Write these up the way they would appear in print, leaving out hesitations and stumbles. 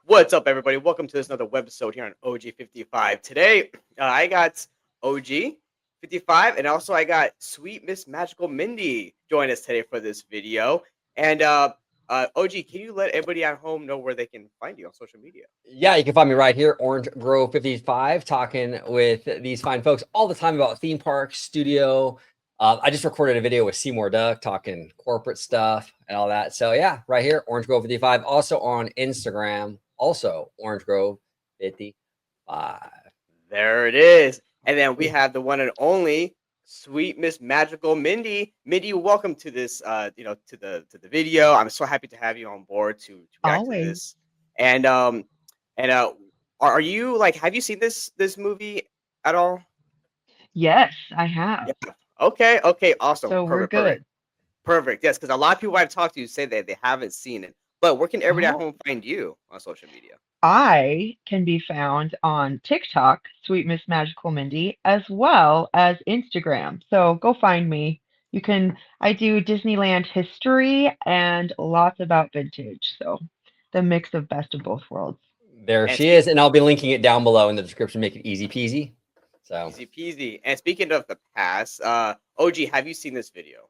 What's up, everybody? Welcome to this another webisode here on OG55. Today, I got OG55, and also I got Sweet Miss Magical Mindy join us today for this video. And OG, can you let everybody at home know where they can find you on social media? Yeah, you can find me right here, Orange Grove 55, talking with these fine folks all the time about theme parks, studio. I just recorded a video with Seymour Duck talking corporate stuff and all that. So yeah, right here, Orange Grove 55. Also on Instagram, also Orange Grove 55. There it is. And then we have the one and only Sweet Miss Magical Mindy. Mindy, welcome to this to the video. I'm so happy to have you on board to react to this. And are you like, have you seen this movie at all? Yes, I have. Yeah. Okay, awesome. So we're good. Perfect. Yes, because a lot of people I've talked to say that they haven't seen it. But where can everybody at Oh. home find you on social media? I can be found on TikTok, Sweet Miss Magical Mindy, as well as Instagram. So go find me. I do Disneyland history and lots about vintage. So the mix of best of both worlds. There she is. And I'll be linking it down below in the description. Make it easy peasy. So easy peasy. And speaking of the past, OG, have you seen this video?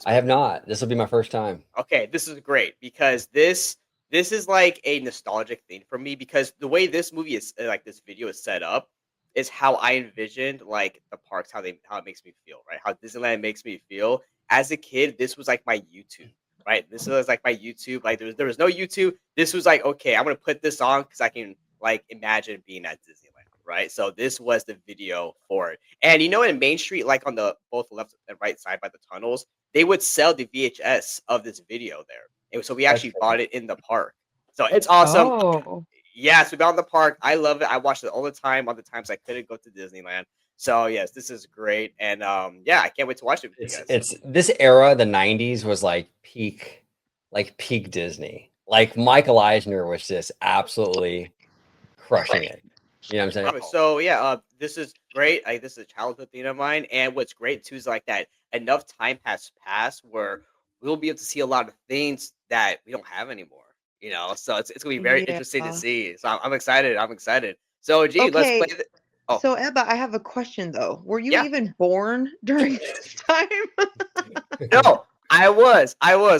I have not. This will be my first time. Okay, this is great because this is like a nostalgic thing for me because the way this movie is like this video is set up is how I envisioned like the parks, how it makes me feel, right? How Disneyland makes me feel. As a kid, this was like my YouTube, right? This was like my YouTube. Like there was no YouTube. This was like, okay, I'm gonna put this on because I can like imagine being at Disneyland, right? So this was the video for it. And you know, in Main Street, like on the both left and right side by the tunnels, they would sell the VHS of this video there. And so we actually bought it in the park. So it's awesome. Oh. Yes, we bought in the park. I love it. I watched it all the time on the times I couldn't go to Disneyland. So yes, this is great. And yeah, I can't wait to watch it with you guys. It's this era, the 90s was like peak Disney. Like Michael Eisner was just absolutely crushing it. You know what I'm saying? So yeah, this is great. This is a childhood thing of mine. And what's great too is like that enough time has passed where we'll be able to see a lot of things that we don't have anymore. You know, so it's gonna be very interesting to see. So I'm excited. I'm excited. So gee, let's play. So Ebba, I have a question though. Were you even born during this time? No, I was.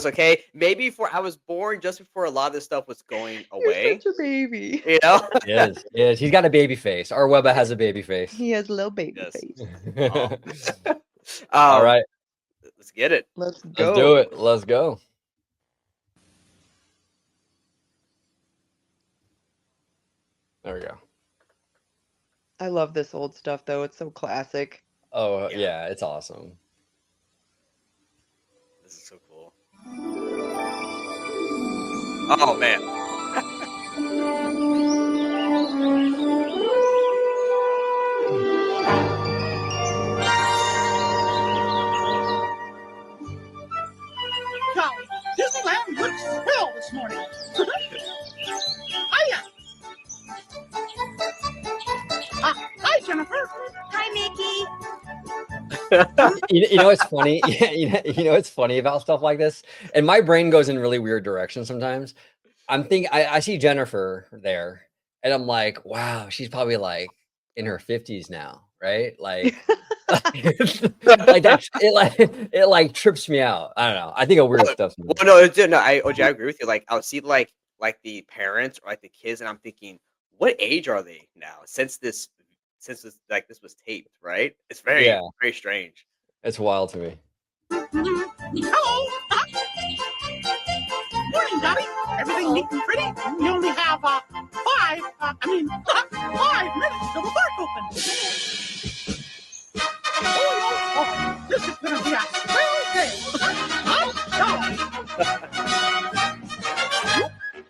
Okay, maybe I was born just before a lot of this stuff was going away. You're such a baby. You know? Yes. He's got a baby face. Our Webba has a baby face. He has a little baby face. All right. Let's get it. Let's go. Let's do it. Let's go. There we go. I love this old stuff though. It's so classic. Oh yeah, it's awesome. This is so cool. Oh man. Disneyland looks swell this morning. Hiya! Hi, Jennifer. Hi, Mickey. you know what's funny? You know what's funny about stuff like this? And my brain goes in really weird directions sometimes. I'm thinking I see Jennifer there, and I'm like, wow, she's probably like in her 50s now, right? Like, like that. It like trips me out. I don't know. I think of weird stuff. Well, no, I agree with you. Like, I'll see like the parents or like the kids, and I'm thinking, what age are they now? Since this like this was taped, right? It's very strange. It's wild to me. Hello. Morning, Daddy. Everything neat and pretty. We only have 5 minutes till the park opens. Oh, this is gonna be a swell day.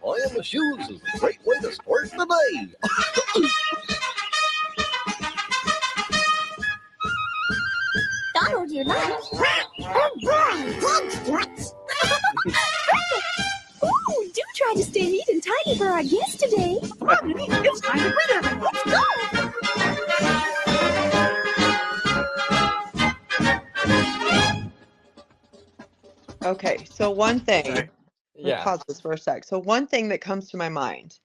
Buying the shoes is a great way to start the day. Donald, your lunch. Ooh, do try to stay neat and tidy for our guest today. Come on, Mindy, it's time to greet everyone. Let's go. Okay, so one thing. Sorry. Pause this for a sec. So one thing that comes to my mind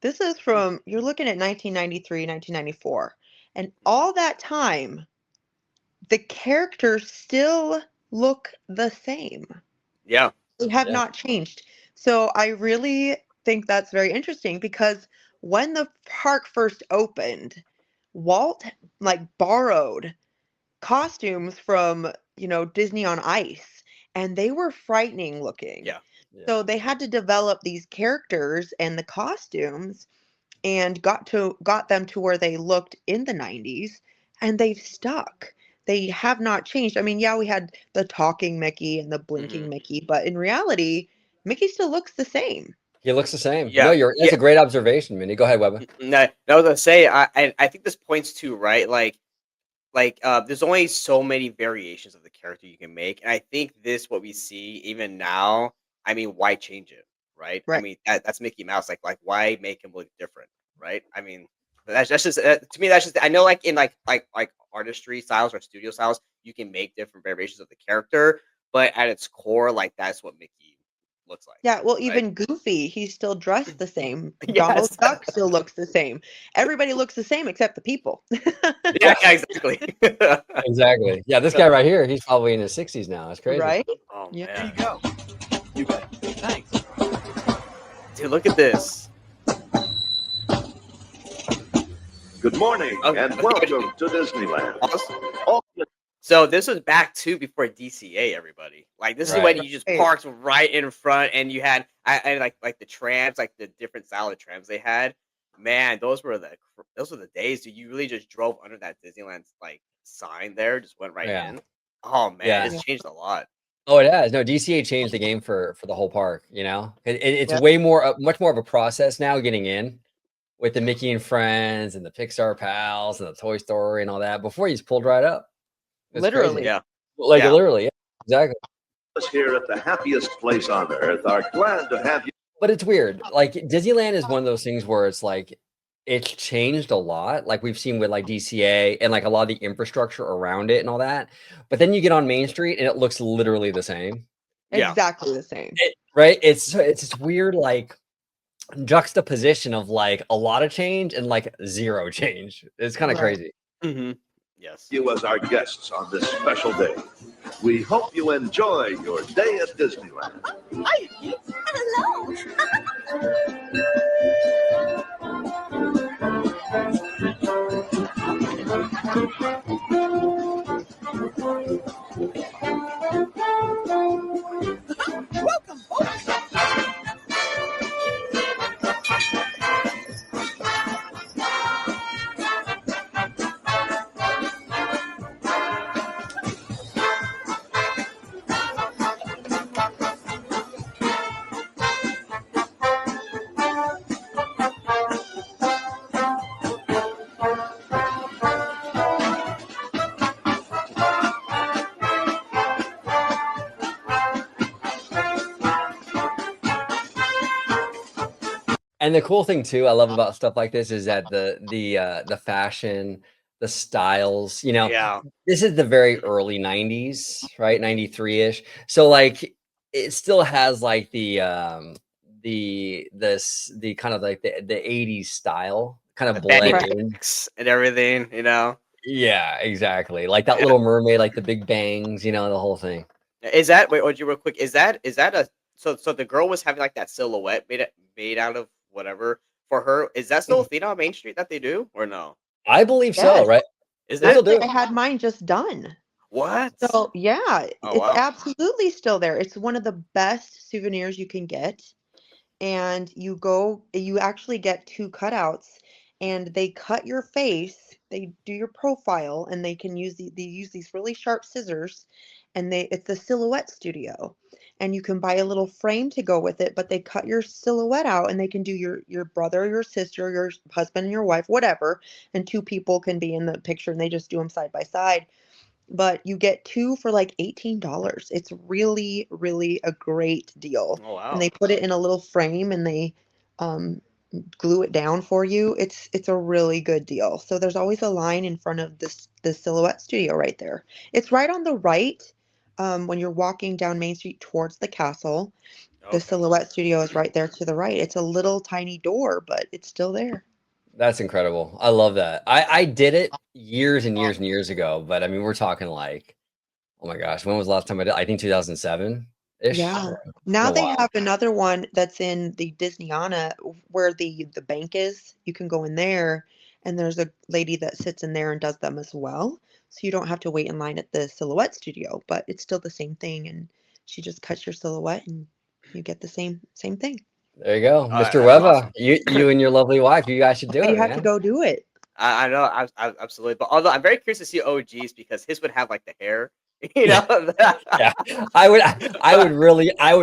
This is from, you're looking at 1993, 1994. And all that time, the characters still look the same. Yeah. They have Yeah. not changed. So I really think that's very interesting because when the park first opened, Walt like borrowed costumes from, Disney on Ice, and they were frightening looking. Yeah. So they had to develop these characters and the costumes and got them to where they looked in the 90s, and they've stuck. They have not changed. I mean, yeah, we had the talking Mickey and the blinking Mickey, but in reality, Mickey still looks the same. He looks the same. Yeah. No, that's a great observation, Mindy. Go ahead, Webba. No, I was gonna say, I think this points to, right, there's only so many variations of the character you can make, and I think what we see even now, I mean, why change it, right? I Right. mean, that's Mickey Mouse. Like why make him look different, right? I mean, that's just to me. That's just, I know, like in like artistry styles or studio styles, you can make different variations of the character, but at its core, like that's what Mickey looks like. Yeah, well, right? even Goofy, he's still dressed the same. Yes. Donald Duck still looks the same. Everybody looks the same except the people. Yeah, exactly. Exactly. Yeah, this guy right here, he's probably in his 60s now. It's crazy. Right? Oh Yeah. There man, you go. You bet. Thanks. dude, look at this. Good morning Okay. and welcome to Disneyland. All the So this was back too before DCA, everybody. Like this is when Right. you just Right. parked right in front, and you had I like the trams, like the different style of trams they had. Man, those were the days. Dude, you really just drove under that Disneyland like sign there, just went right Yeah. in. Oh man, Yeah. it's changed a lot. Oh, it has. No, DCA changed the game for the whole park. It's Yep. way more, much more of a process now getting in with the Mickey and Friends and the Pixar pals and the Toy Story and all that. Before you just pulled right up. It's Literally. crazy. Yeah, Like Yeah. literally, yeah, exactly. of us here at the happiest place on earth are glad to have you. But it's weird. Like Disneyland is one of those things where it's like it's changed a lot. Like we've seen with like DCA and like a lot of the infrastructure around it and all that. But then you get on Main Street and it looks literally the same. Yeah. Exactly the same. Right? It's this weird like juxtaposition of like a lot of change and like zero change. It's kind of Right. crazy. Mm-hmm. Yes. You as our guests on this special day. We hope you enjoy your day at Disneyland. Hi, kids. Hello. Welcome, folks. And the cool thing too, I love about stuff like this is that the fashion, the styles, Yeah. this is the very early 90s, right? 93-ish. So like it still has like the kind of like the 80s style kind of The Benny blend in. Blanks and everything, Yeah, exactly. Like that Yeah. little mermaid, like the big bangs, the whole thing. Is that wait, OG, real quick? Is that a so the girl was having like that silhouette made out of whatever for her? Is that still a thing on Main Street that they do or no? I believe so, Yes. right? Is They still it do I it. had mine just done. what? So yeah, Oh, it's wow. absolutely still there. It's one of the best souvenirs you can get. And you actually get two cutouts, and they cut your face. They do your profile, and they use these really sharp scissors, and it's a silhouette studio, and you can buy a little frame to go with it. But they cut your silhouette out, and they can do your brother, your sister, your husband, and your wife, whatever, and two people can be in the picture, and they just do them side by side. But you get two for like $18. It's really, really a great deal. Oh And wow. they put it in a little frame, and they um, glue it down for you. It's a really good deal. So there's always a line in front of the Silhouette Studio right there. It's right on the right when you're walking down Main Street towards the castle. The Okay. Silhouette Studio is right there to the right. It's a little tiny door, but it's still there. That's incredible. I love that. I did it years and years and years ago, but I mean, we're talking like, oh my gosh, when was the last time I did? I think 2007-ish. Yeah. It's Now been a they while. have another one that's in the Disneyana where the bank is. You can go in there, and there's a lady that sits in there and does them as well. So you don't have to wait in line at the Silhouette Studio, but it's still the same thing, and she just cuts your silhouette and you get the same thing. There you go, Mr. That's awesome. Webba. You and your lovely wife, you guys should do But it, you have to man. go do it. I know, absolutely. But although I'm very curious to see OGs because his would have like the hair, you know. Yeah, I would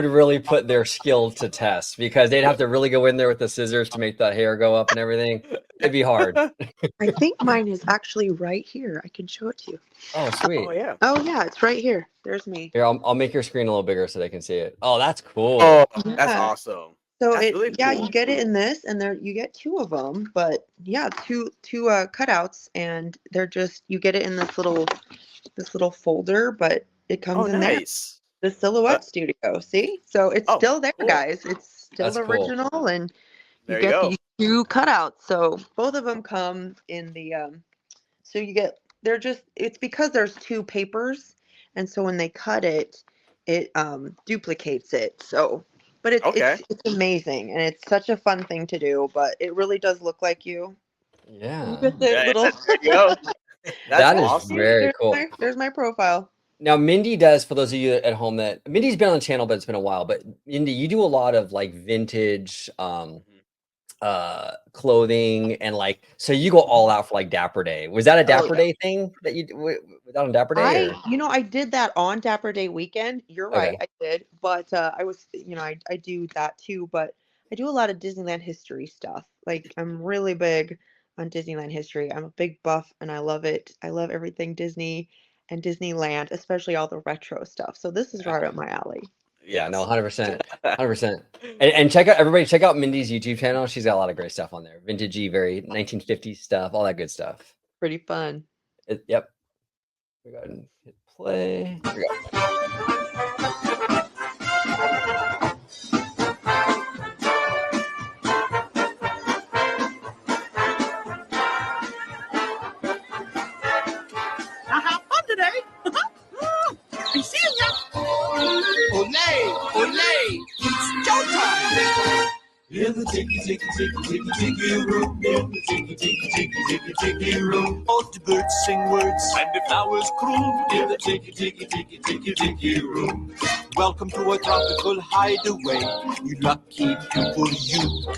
really put their skill to test because they'd have to really go in there with the scissors to make that hair go up and everything. It'd be hard. I think mine is actually right here. I can show it to you. Oh, sweet. Oh yeah. Oh yeah, it's right here. There's me. Here, I'll make your screen a little bigger so they can see it. Oh, that's cool. Oh, that's Yeah. awesome. So That's it really yeah, cool. you get it in this, and there you get two of them. But yeah, two cutouts, and they're just you get it in this little folder, but it Oh, comes in there. nice. The Silhouette Studio. See, so it's Oh, still there, cool. guys. It's still That's cool. original, and you There you get go. these two cutouts. So both of them come in the So you get they're just it's because there's two papers, and so when they cut it, it duplicates it. So, but Okay. it's amazing, and it's such a fun thing to do. But it really does look like you. You Yeah, get the Yeah, little. there you go. That's that is awesome. very cool. There's my profile. Now, Mindy does, for those of you at home that Mindy's been on the channel, but it's been a while. But Mindy, you do a lot of like vintage Mhm. clothing and like, so you go all out for like Dapper Day. Was that a Oh Dapper yeah. Day thing that you was that on Dapper Day or? I did that on Dapper Day weekend. You're Okay. right, I did. But I was, I do that too. But I do a lot of Disneyland history stuff. Like I'm really big on Disneyland history. I'm a big buff and I love it. I love everything Disney and Disneyland, especially all the retro stuff. So this is Yeah. right up my alley. Yeah, no, Yes. 100%. 100%. And check out everybody, check out Mindy's YouTube channel. She's got a lot of great stuff on there. Vintagey, very 1950s stuff, all that good stuff. Pretty fun. Yep. We go ahead and hit play. Here we go. Now have fun today. Be seeing ya. Olay, olay, it's showtime. In the ticky, ticky, ticky, ticky, ticky room. In the ticky, ticky, ticky, ticky, ticky room. All the birds sing words and the flowers croon. In the ticky, ticky, ticky, ticky, ticky room. Welcome to a tropical hideaway. You lucky people, you.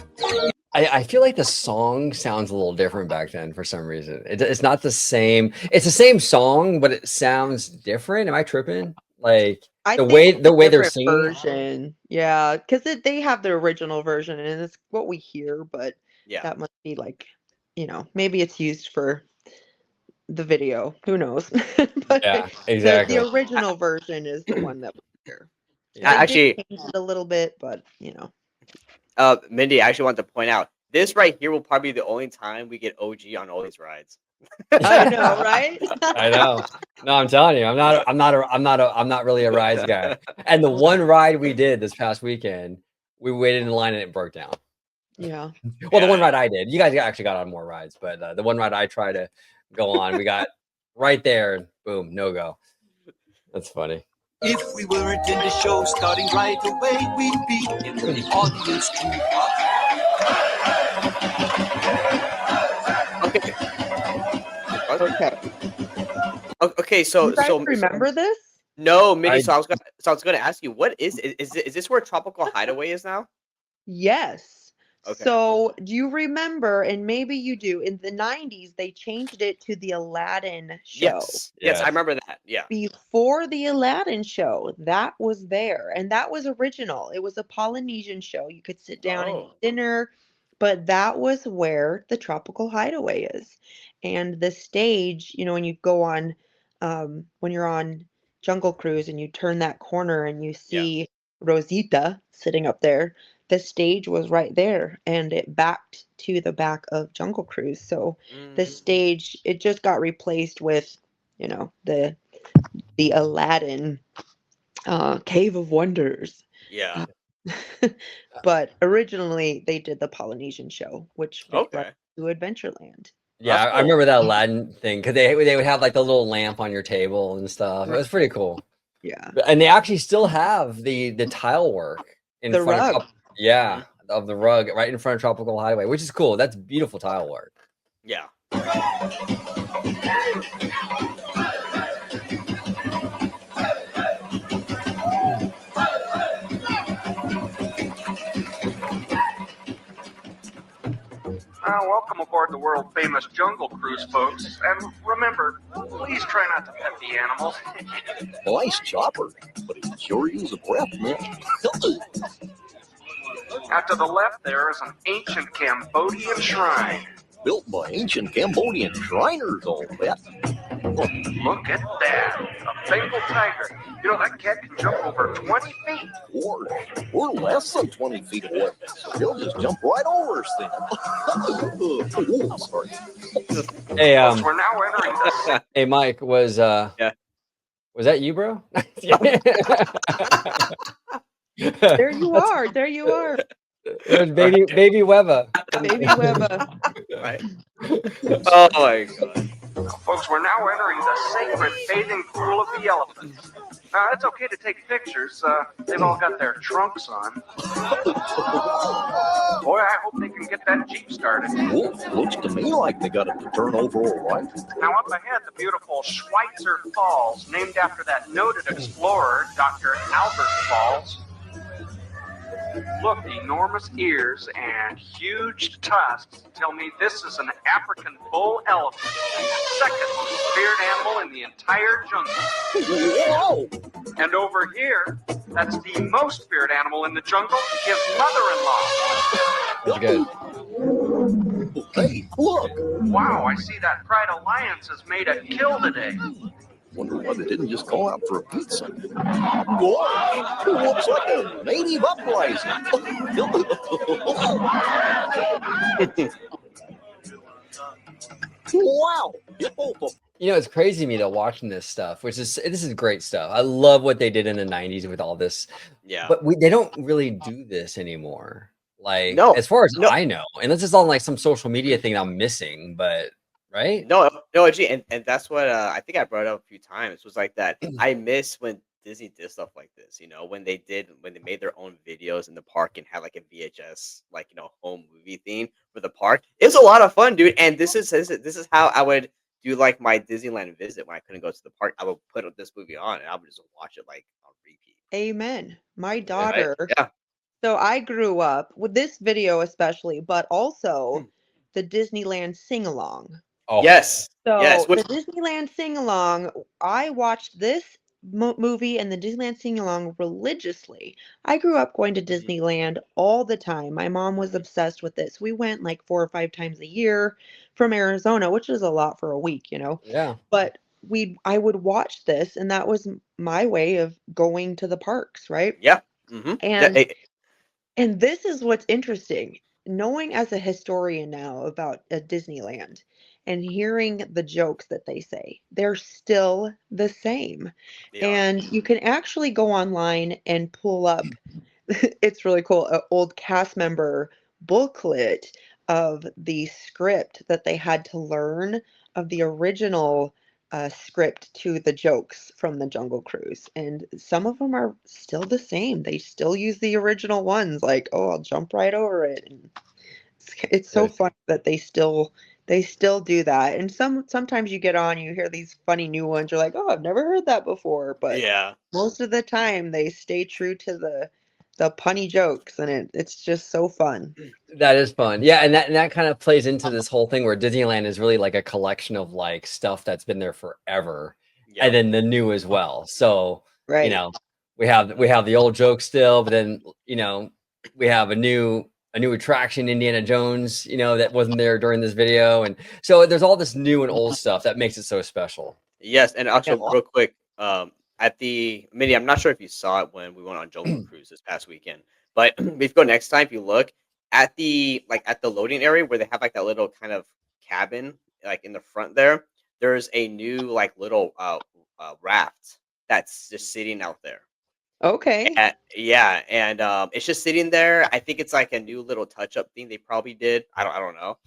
I feel like the song sounds a little different back then for some reason. It's not the same. It's the same song, but it sounds different. Am I tripping? Like I the think way it's the a way they're different singing. version. Yeah, because they have the original version and it's what we hear, but Yeah. that must be like, maybe it's used for the video. Who knows? But Yeah, the exactly. original version is the one that we hear. Yeah. They Actually, did change it a little bit, but Mindy, I actually want to point out this right here will probably be the only time we get OG on all these rides. I know, right? I know. No, I'm telling you, I'm not really a rides guy. And the one ride we did this past weekend, we waited in line and it broke down. Yeah. Well, the Yeah. one ride I did, you guys actually got on more rides, but the one ride I tried to go on, we got right there and boom, no go. That's funny. If we weren't in the show starting right away, we'd be in the audience too. Okay. Okay. Okay. So You guys so remember this? no, Mindy. I- So I was gonna ask you, what is it? Is this where Tropical Hideaway is now? Yes. Okay. So do you remember, and maybe you do, in the 90s, they changed it to the Aladdin show. Yes. Yes, I Yes. remember that. Yeah. Before the Aladdin show, that was there, and that was original. It was a Polynesian show. You could sit down and Oh. eat dinner, but that was where the Tropical Hideaway is. And the stage, when you go on, when you're on Jungle Cruise and you turn that corner and you Yeah. see Rosita sitting up there, the stage was right there, and it backed to the back of Jungle Cruise. So the Mm. stage, it just got replaced with, the Aladdin Cave of Wonders. Yeah. But originally they did the Polynesian show, which led Okay. to Adventureland. Yeah, That's I cool. remember that Aladdin thing because they would have like the little lamp on your table and stuff. It Right. was pretty cool. Yeah. And they actually still have the tile work in The front rug. of of the rug right in front of Tropical Highway, which is cool. That's beautiful tile work. Yeah. Welcome aboard the world famous Jungle Cruise, folks. And remember, please try not to pet the animals. Nice chopper, but it sure uses a breath, man. Out to the left, there is an ancient Cambodian shrine. Built by ancient Cambodian Shriners, all that. Look at that, a Bengal tiger. You know, that cat can jump over 20 feet. Or less than 20 feet away. He'll just jump right over us then. Oh, sorry. Hey, Folks, we're now entering the hey, Mike, was Yeah. was that you, bro? There you are. There you are. It was baby Webba. Baby Webba. Right. Oh my god. Folks, we're now entering the sacred bathing pool of the elephants. Now, it's okay to take pictures. They've all got their trunks on. Boy, I hope they can get that Jeep started. Well, looks to me like they got it to turn over all right. Now, up ahead, the beautiful Schweitzer Falls, named after that noted explorer, Dr. Albert Falls. Look, enormous ears and huge tusks tell me this is an African bull elephant, second most feared animal in the entire jungle. Whoa! And over here, that's the most feared animal in the jungle, his mother-in-law. That's good. Hey, look! Wow, I see that Pride Alliance has made a kill today. Wonder why they didn't just call out for a pizza. Whoa! Looks like a native uprising. Wow! You know, it's crazy to me that watching this stuff, this is great stuff. I love what they did in the 90s with all this. Yeah. But they don't really do this anymore. Like, No, as far as no. I know, and this is on like some social media thing I'm missing, but right? No, gee, and that's what I think I brought it up a few times. Was like that. I miss when Disney did stuff like this. You know, when they made their own videos in the park and had like a VHS, like home movie theme for the park. It was a lot of fun, dude. And this is how I would do like my Disneyland visit when I couldn't go to the park. I would put this movie on and I would just watch it like on repeat. Amen. My Right? daughter. Yeah. So I grew up with this video especially, but also the Disneyland sing-along. Oh, Yes. So Yes. the Disneyland sing-along, I watched this movie and the Disneyland sing-along religiously. I grew up going to Disneyland all the time. My mom was obsessed with this. We went like 4 or 5 times a year from Arizona, which is a lot for a week, yeah. But I would watch this, and that was my way of going to the parks, right? Yeah. Mm-hmm. And this is what's interesting. Knowing as a historian now about Disneyland and hearing the jokes that they say, they're still the same. They are. And you can actually go online and pull up, it's really cool, an old cast member booklet of the script that they had to learn of the original script to the jokes from the Jungle Cruise. And some of them are still the same. They still use the original ones, like, oh, I'll jump right over it. And it's so fun that they still do that. And sometimes you get on, you hear these funny new ones, you're like, oh, I've never heard that before. But Yeah. most of the time they stay true to the punny jokes, and it's just so fun. That is fun. Yeah, and that kind of plays into this whole thing where Disneyland is really like a collection of like stuff that's been there forever. Yeah. And then the new as well. So, Right. we have the old jokes still, but then, we have a new attraction, Indiana Jones, that wasn't there during this video. And so there's all this new and old stuff that makes it so special. Yes, and also real quick, at the Mindy, I'm not sure if you saw it when we went on Jungle Cruise this past weekend, but if you go next time, if you look at the loading area where they have like that little kind of cabin, like in the front there's a new like little raft that's just sitting out there. Okay. Yeah, and it's just sitting there. I think it's like a new little touch-up thing they probably did. I don't know. How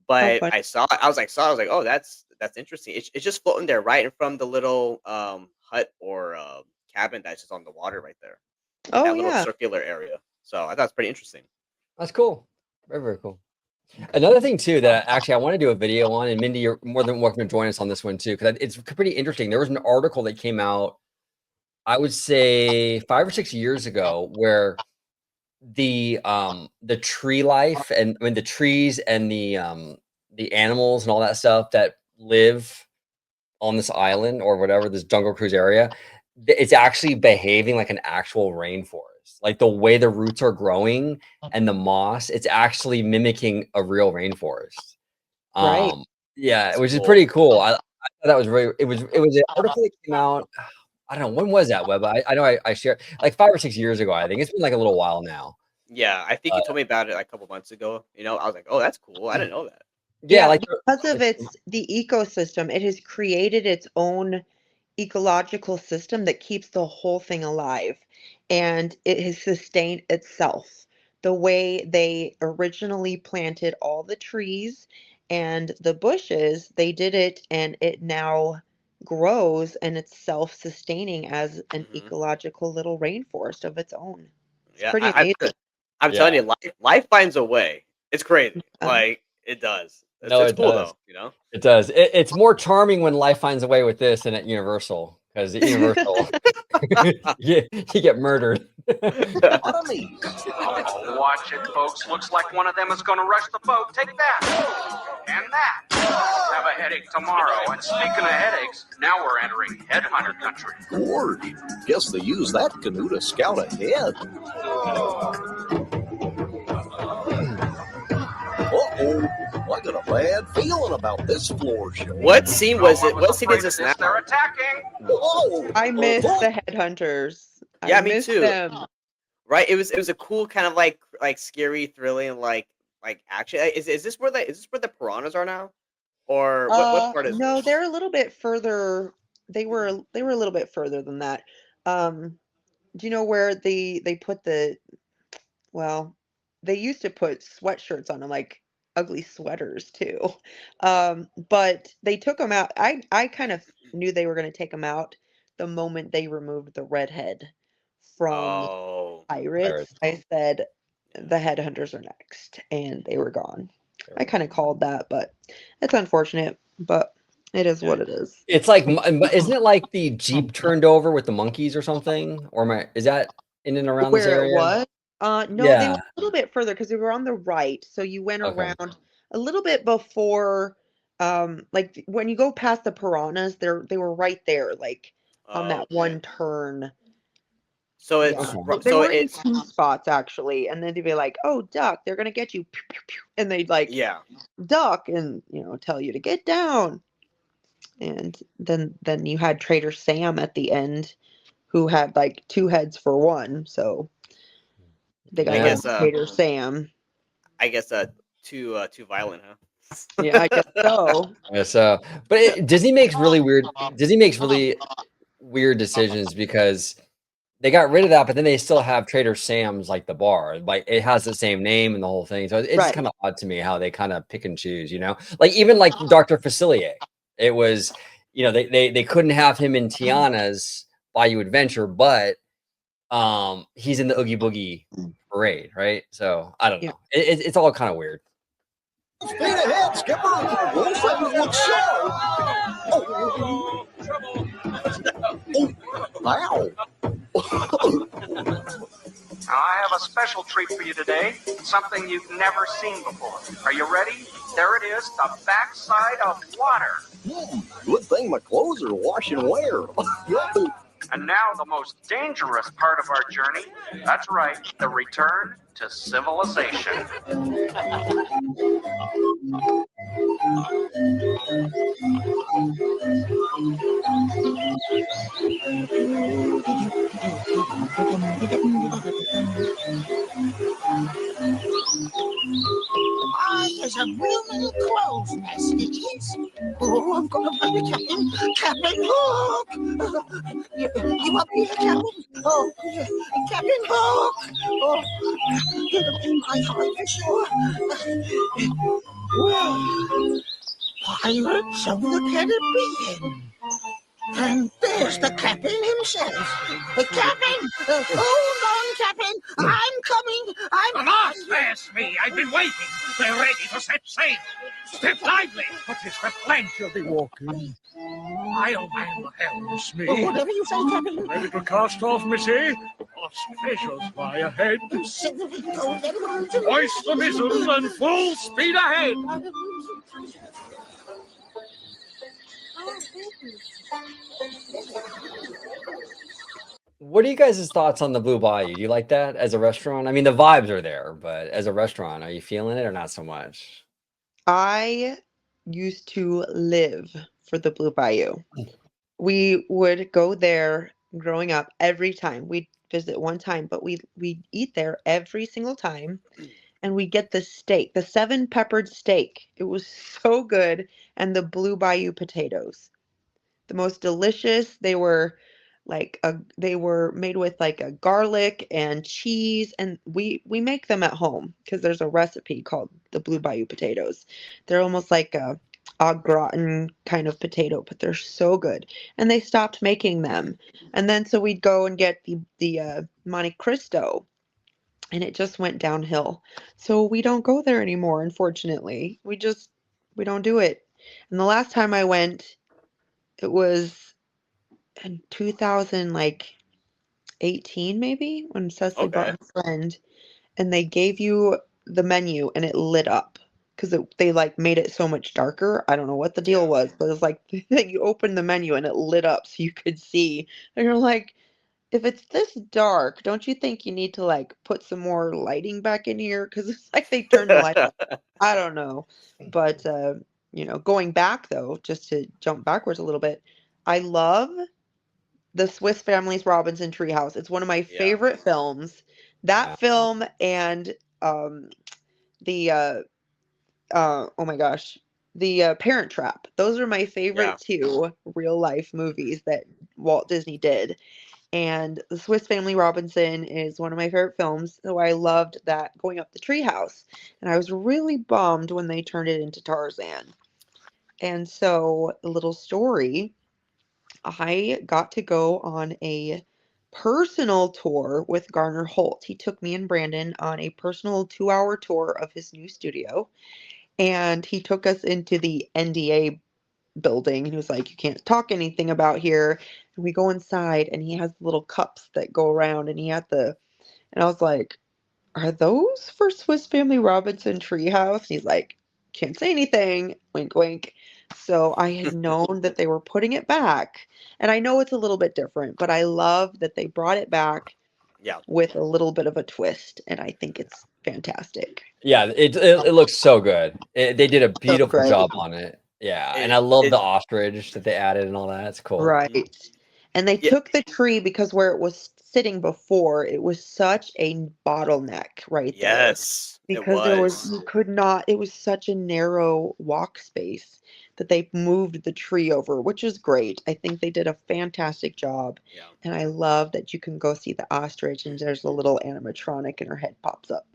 But fun. I was like, "Oh, that's interesting." It's just floating there right in front of the little hut or cabin that's just on the water right there in Oh that little yeah. circular area. So I thought it's pretty interesting. That's cool. Very, very cool. Another thing too that actually I want to do a video on, and Mindy, you're more than welcome to join us on this one too, because it's pretty interesting. There was an article that came out, I would say 5 or 6 years ago, where the tree life, and I mean the trees and the animals and all that stuff that live on this island or whatever, this Jungle Cruise area, it's actually behaving like an actual rainforest. Like the way the roots are growing and the moss, it's actually mimicking a real rainforest. Right. Yeah, That's which is cool. pretty cool. I thought that was really, it was an article that came out. I don't know, when was that, Webba? I know I shared like 5 or 6 years ago. I think it's been like a little while now. Yeah, I think you told me about it like a couple months ago. I was like, "Oh, that's cool. I didn't know that." Yeah, Yeah, like because of the ecosystem, it has created its own ecological system that keeps the whole thing alive, and it has sustained itself. The way they originally planted all the trees and the bushes, they did it, and it now grows, and it's self-sustaining as an Mhm. ecological little rainforest of its own. It's Yeah, pretty amazing. I'm telling yeah. you, life finds a way. It's crazy. Uh, Like it does. No, It's it cool does. though. It does. It's more charming when life finds a way with this than at Universal, because at Universal, you get murdered. Pardon me. Watch it, folks. Looks like one of them is going to rush the boat. Take that. And that. Have a headache tomorrow. And speaking of headaches, now we're entering headhunter country. Lord, guess they use that canoe to scout ahead. Uh-oh, I got a bad feeling about this floor show. What scene was it? What scene is this now? They're attacking. Whoa! I miss the headhunters. Yeah, I me miss too. them. Right? It was a cool kind of like scary, thrilling, like action. Is this where the piranhas are now, or what part is No, this? they're a little bit further. They were a little bit further than that. Um, do you know where they put well, they used to put sweatshirts on them, like ugly sweaters too. But they took them out. I kind of knew they were going to take them out the moment they removed the redhead from Oh, Pirates. I said the headhunters are next, and they were gone. I kind of called that, but it's unfortunate, but it is what it is. It's like, isn't it like the Jeep turned over with the monkeys or something? Or is that in and around this Where it area? was? No, they were Yeah. a little bit further because they were on the right. So you went Okay. around a little bit before, like when you go past the piranhas, they were right there, like on that okay. one turn. So Yeah, it's Okay. they so were in it's two spots actually, and then they'd be like, "Oh, duck, they're gonna get you," pew, pew, pew, and they'd like yeah. duck and tell you to get down. And then you had Trader Sam at the end, who had like two heads for one, so they got I Yeah. rid of guess Trader Sam. I guess too violent, Yeah, I guess huh? so. Yeah, so, but Disney makes really weird decisions, because they got rid of that, but then they still have Trader Sam's, like the bar, like it has the same name and the whole thing. So it's just Right. kind of odd to me how they kind of pick and choose, like even like Dr. Facilier. It was, they couldn't have him in Tiana's Bayou Adventure, but he's in the Oogie Boogie parade, right? So I don't Yeah. know. It's all kind of weird. Speed ahead, Skipper! Those things look sharp! Wow! I have a special treat for you today. Something you've never seen before. Are you ready? There it is, the backside of water. Good thing my clothes are wash and wear. And now the most dangerous part of our journey. That's right, the return to civilization. There's a real little crow's nest it is. Oh, I'm gonna play the Captain Hook. You up here, Captain? Oh, yeah. Captain Hook. Oh, you're the in my heart for sure. Well, Pirates of the Caribbean. And there's the Captain himself. The Captain! Hold on, Captain! I'm coming! Come on, past me! I've been waiting! They're ready to set sail! Step lively! What is the plank you'll be walking? I'll man the helm, Smee. Whatever you say, Captain. Ready to cast off, Missy? What specials lie ahead? Hoist the mizzen and full speed ahead! What are you guys' thoughts on the Blue Bayou? Do you like that as a restaurant? I mean, the vibes are there, but as a restaurant, are you feeling it or not so much? I used to live for the Blue Bayou. We would go there growing up every time. We'd visit one time, but we'd eat there every single time. And we get the steak, the 7-peppered steak. It was so good. And the Blue Bayou potatoes. The most delicious. They were made with like a garlic and cheese, and we make them at home because there's a recipe called the Blue Bayou potatoes. They're almost like a au gratin kind of potato, but they're so good. And they stopped making them. And then so we'd go and get the Monte Cristo, and it just went downhill. So we don't go there anymore, unfortunately. We don't do it. And the last time I went, it was in 2018 maybe, when Cecily brought her friend, and they gave you the menu and it lit up because they like made it so much darker. I don't know what the deal was, but it's like you opened the menu and it lit up so you could see, and you're like, if it's this dark, don't you think you need to like put some more lighting back in here? Because it's like they turned the light off. I don't know, but going back though, just to jump backwards a little bit, I love the Swiss Family's Robinson Treehouse. It's one of my favorite films. That film and the oh my gosh, the Parent Trap. Those are my favorite two real life movies that Walt Disney did. And the Swiss Family Robinson is one of my favorite films, so I loved that, going up the treehouse. And I was really bummed when they turned it into Tarzan. And so, a little story, I got to go on a personal tour with Garner Holt. He took me and Brandon on a personal 2-hour tour of his new studio, and he took us into the NDA building. He was like, you can't talk anything about here. And we go inside, and he has little cups that go around, and and I was like, are those for Swiss Family Robinson Treehouse? And he's like, can't say anything, wink wink. So I had known that they were putting it back, and I know it's a little bit different, but I love that they brought it back with a little bit of a twist, and I think it's fantastic. Yeah, it looks so good. They did a beautiful job on it. Yeah, and I love the ostrich that they added and all that. It's cool. Right. And they took the tree because where it was sitting before, it was such a bottleneck right there. Yes, Because it was such a narrow walk space that they moved the tree over, which is great. I think they did a fantastic job. Yeah. And I love that you can go see the ostrich and there's a little animatronic and her head pops up.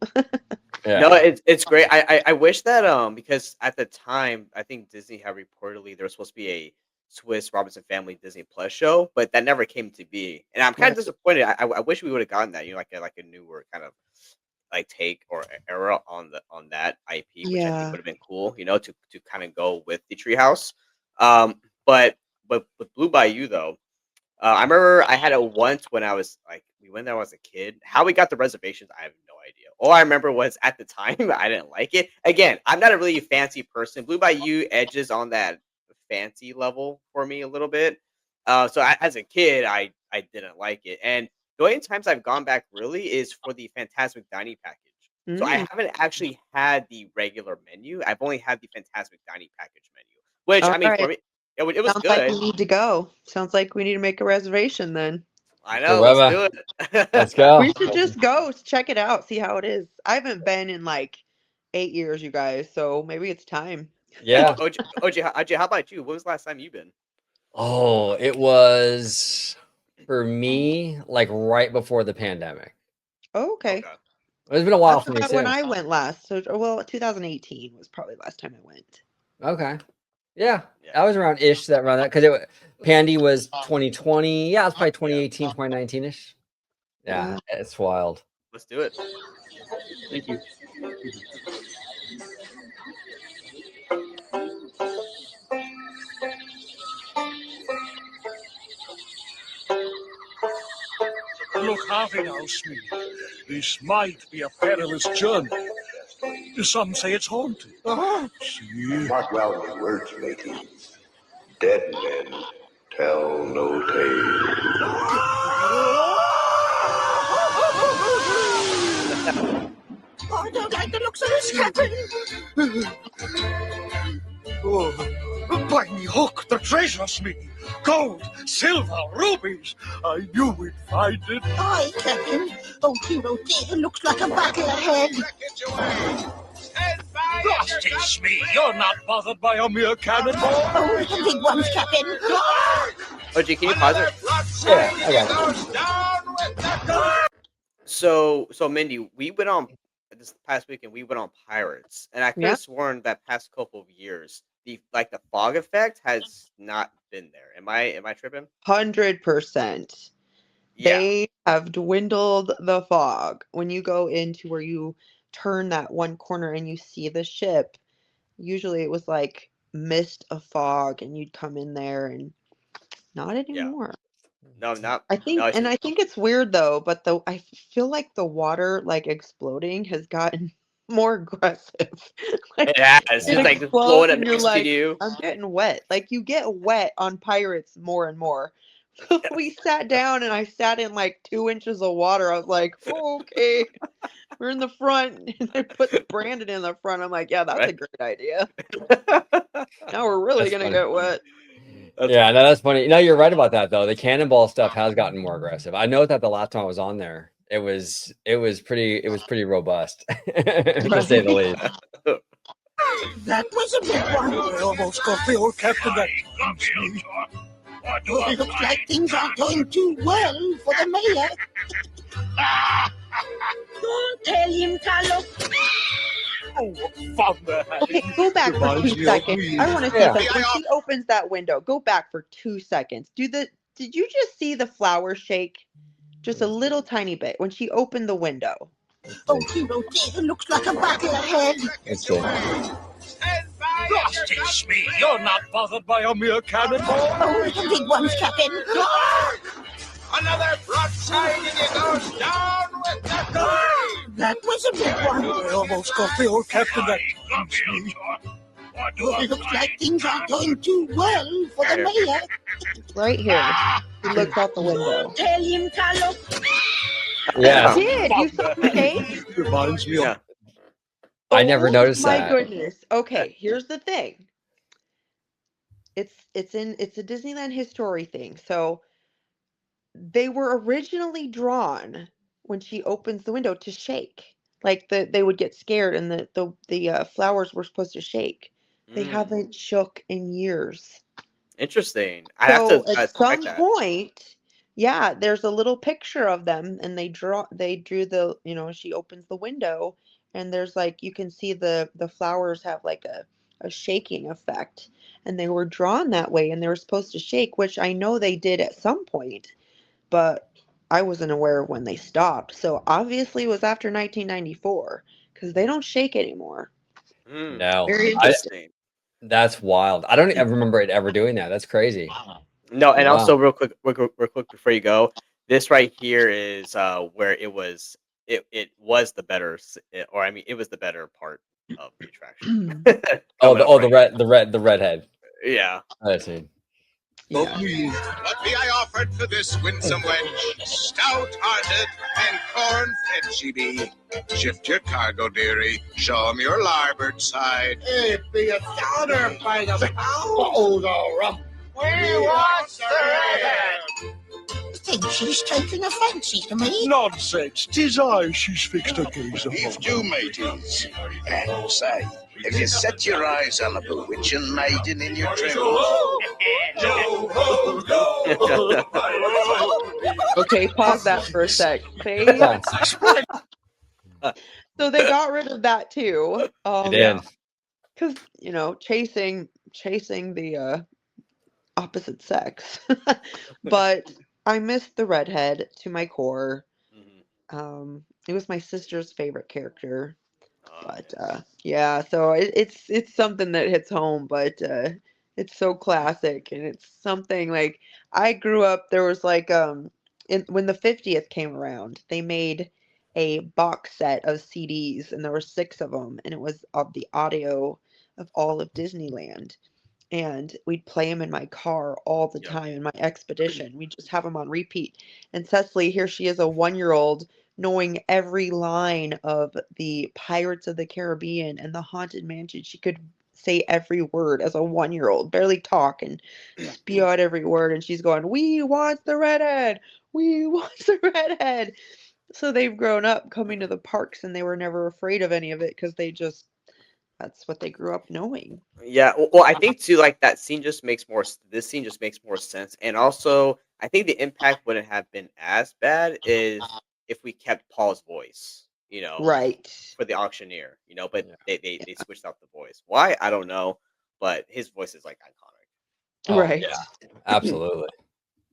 No, it's great. I wish that because at the time I think Disney had reportedly there was supposed to be a Swiss Robinson Family Disney Plus show, but that never came to be. And I'm kind of disappointed. I wish we would have gotten that, like a newer kind of like take or era on that IP, which I think would have been cool, to kind of go with the Treehouse. But with Blue Bayou though, I remember I had it once when I was like, we went there when I was a kid. How we got the reservations, I have no idea. All I remember was at the time I didn't like it. Again, I'm not a really fancy person. Blue Bayou edges on that fancy level for me a little bit. As a kid, I didn't like it. And the only times I've gone back really is for the Fantasmic Dining Package. So I haven't actually had the regular menu. I've only had the Fantasmic Dining Package menu, which All I mean, right. for me, it was Sounds good. like we need to go. Sounds like we need to make a reservation then. I know. Let's do it. Let's go. We should just go check it out, see how it is. I haven't been in like 8 years, you guys, so maybe it's time. Yeah. OJ, how about you? When was the last time you've been? Oh, it was for me like right before the pandemic. Oh, okay. Okay. It's been a while That's for me about when too. I went last. So, well, 2018 was probably the last time I went. Okay. Yeah, Yeah. I was around that because Pandy was 2020. Yeah, it's probably 2018, 2019 ish. Yeah, it's wild. Let's do it. Thank you. Look, Harvey now, Smee. This might be a perilous journey. Some say it's haunted. See? Mark well your words, mateys. Dead men tell no tales. I don't like the looks of this, Captain. Oh, by me hook, the treasure, Smee. Gold, silver, rubies. I knew we'd find it. Aye, Captain. Oh, dear, it looks like a battle ahead. Blast it, Smee. You're not bothered by a mere cannonball. Oh, the big ones, Captain. OJ, can you pause it? Yeah, I got it. So Mindy, we went on this past weekend. We went on Pirates, and I could have sworn that past couple of years, the fog effect has not been there. Am I tripping? 100%. Yeah. They have dwindled the fog. When you go into where you turn that one corner and you see the ship, usually it was like mist of fog, and you'd come in there, and not anymore. No, not. I think, No, it's and just, I think it's weird though, but I feel like the water like exploding has gotten more aggressive. Like it has. it It's like just explodes blowing up and you're next like, to you. I'm getting wet. Like you get wet on Pirates more and more. We sat down and I sat in like 2 inches of water. I was like, oh, okay, we're in the front. And they put Brandon in the front. I'm like, yeah, that's a great idea. Now we're really That's gonna funny. get wet. Yeah, no, that's funny. No, you're right about that though. The cannonball stuff has gotten more aggressive. I know that the last time I was on there, it was pretty robust, to say the least. That was a big one. I almost got the old captain that Smee. It looks like things aren't going too well for the mayor. Don't tell him, Carlo. Oh, what fun they're having. Okay, go back for Reminds 2 me of seconds. me. I want to see Yeah. something. When she opens that window, go back for 2 seconds. Did you just see the flowers shake? Just a little tiny bit when she opened the window. Oh, hero, it looks like a battle ahead. Let's see. Blast it, Smee. You're not bothered by a mere cannonball. Oh, the big ones, Captain. Another broadside and it goes down with the gun. That was a big one. I almost got the old captain that Smee. It looks like things aren't going too well for the mayor. Right here. He looks out the window. Don't tell him, Carlo. Yeah, Did you saw the face? Reminds me of. I never noticed My that. goodness. Okay, here's the thing. It's a Disneyland history thing. So they were originally drawn when she opens the window to shake. Like they would get scared and the flowers were supposed to shake. They haven't shook in years. Interesting. I have So to at correct some that. point, yeah, there's a little picture of them and they drew the, she opens the window and there's like you can see the flowers have like a shaking effect. And they were drawn that way and they were supposed to shake, which I know they did at some point, but I wasn't aware of when they stopped. So obviously it was after 1994 because they don't shake anymore. No, Very interesting. that's wild. I don't ever remember it ever doing that. That's crazy. No, and Wow. also real quick before you go, this right here is where it was the better, or I mean, it was the better part of the attraction. The redhead. Yeah. I see. What be I offered for this winsome wench? Stout-hearted and corn-fed she be. Shift your cargo, dearie. Show 'em your larboard side. It be a downer by the pound. Oh, the rump. We want the redhead. Think she's taking a fancy to me. Nonsense. 'Tis I she's fixed a gaze upon. Heave to, mateys, and say, If you set your eyes on a bewitching maiden in your dreams. Okay, pause that for a sec, please. Yeah, So they got rid of that too. you did. Because chasing the opposite sex. But I missed the redhead to my core. It was my sister's favorite character. But yeah, so it's something that hits home, but it's so classic, and it's something like I grew up. There was like when the 50th came around, they made a box set of CDs, and there were 6 of them, and it was of the audio of all of Disneyland. And we'd play them in my car all the time in my expedition. We'd just have them on repeat. And Cecily, here she is, a 1-year-old, knowing every line of the Pirates of the Caribbean and the Haunted Mansion. She could say every word as a 1-year-old, barely talk and spew out every word. And she's going, "We want the redhead. We want the redhead." So they've grown up coming to the parks, and they were never afraid of any of it because that's what they grew up knowing. Yeah, well, I think too, like that scene just makes more. This scene just makes more sense, and also I think the impact wouldn't have been as bad is if we kept Paul's voice, Right. for the auctioneer, but they switched out the voice. Why? I don't know, but his voice is like iconic. Oh, Right. yeah, absolutely.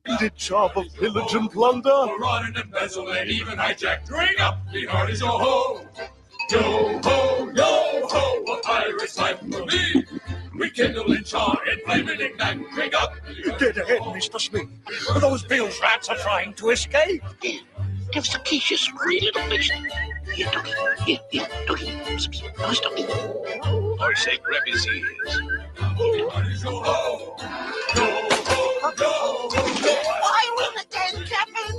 The job of pillage and plunder. Run and embezzle and even hijack. Drink up, the hearties, yo ho! Yo ho, yo ho, a pirate's life will be. We kindle and char and flame and ignite. Drink up, Get ahead, Mr. Smith. Those bilge rats are trying to escape. Give Zacchaeus a pretty little face. Here, Doggy. Here, Doggy. Nice, Doggy. Or say, grab his ears. the hearties, yo ho! Yo ho, yo ho, I will again, Captain.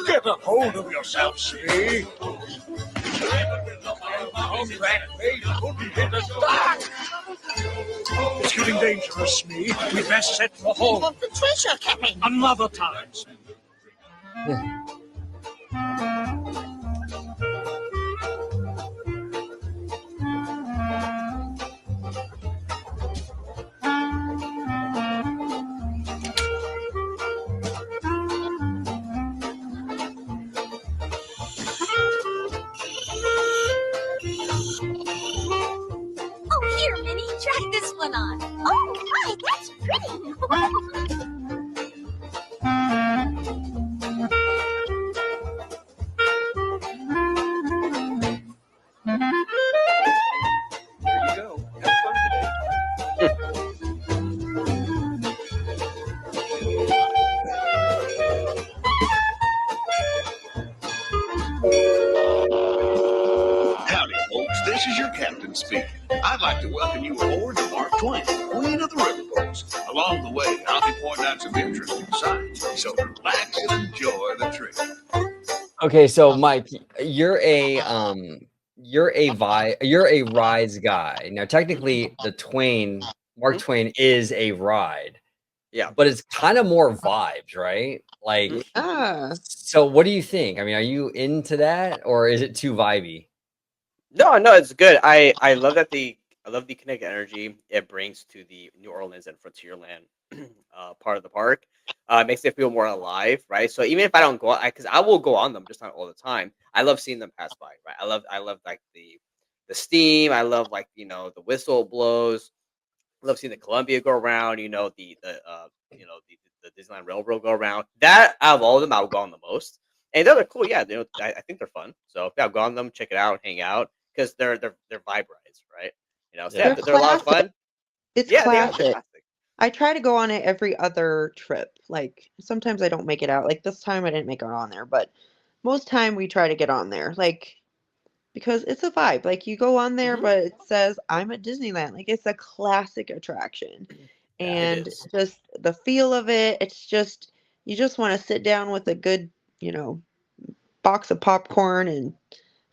Get a hold of yourself, Smee. It's getting dangerous, Smee. We best set for home. Of the treasure, Captain. Another time, Smee. Oh, here, Minnie, try this one on. Oh, my, that's pretty. There you go. Have fun today. Howdy, folks. This is your captain speaking. I'd like to welcome you aboard the Mark Twain, Queen of the Riverboats. Along the way, I'll be pointing out some interesting sights, so relax and enjoy the trip. Okay, so Mike, you're a Rise guy. Now, technically, Mark Twain is a ride. Yeah. But it's kind of more vibes, right? Like, so what do you think? I mean, are you into that, or is it too vibey? No, it's good. I love that I love the kinetic energy it brings to the New Orleans and Frontierland part of the park. It makes it feel more alive, right? So even if I don't go, because I will go on them, just not all the time. I love seeing them pass by, right? I love like the steam. I love like the whistle blows. I love seeing the Columbia go around. The Disneyland Railroad go around. That out of all of them, I would go on the most. And they're cool, yeah. I think they're fun. So yeah, go on them, check it out, hang out, because they're vibe rides, right? So yeah, they're a lot of fun. It's classic. I try to go on it every other trip. Like sometimes I don't make it out. Like this time I didn't make it on there, but most time we try to get on there. Like because it's a vibe. Like you go on there, but it says I'm at Disneyland. Like it's a classic attraction. And just the feel of it, it's just you just want to sit down with a good, box of popcorn and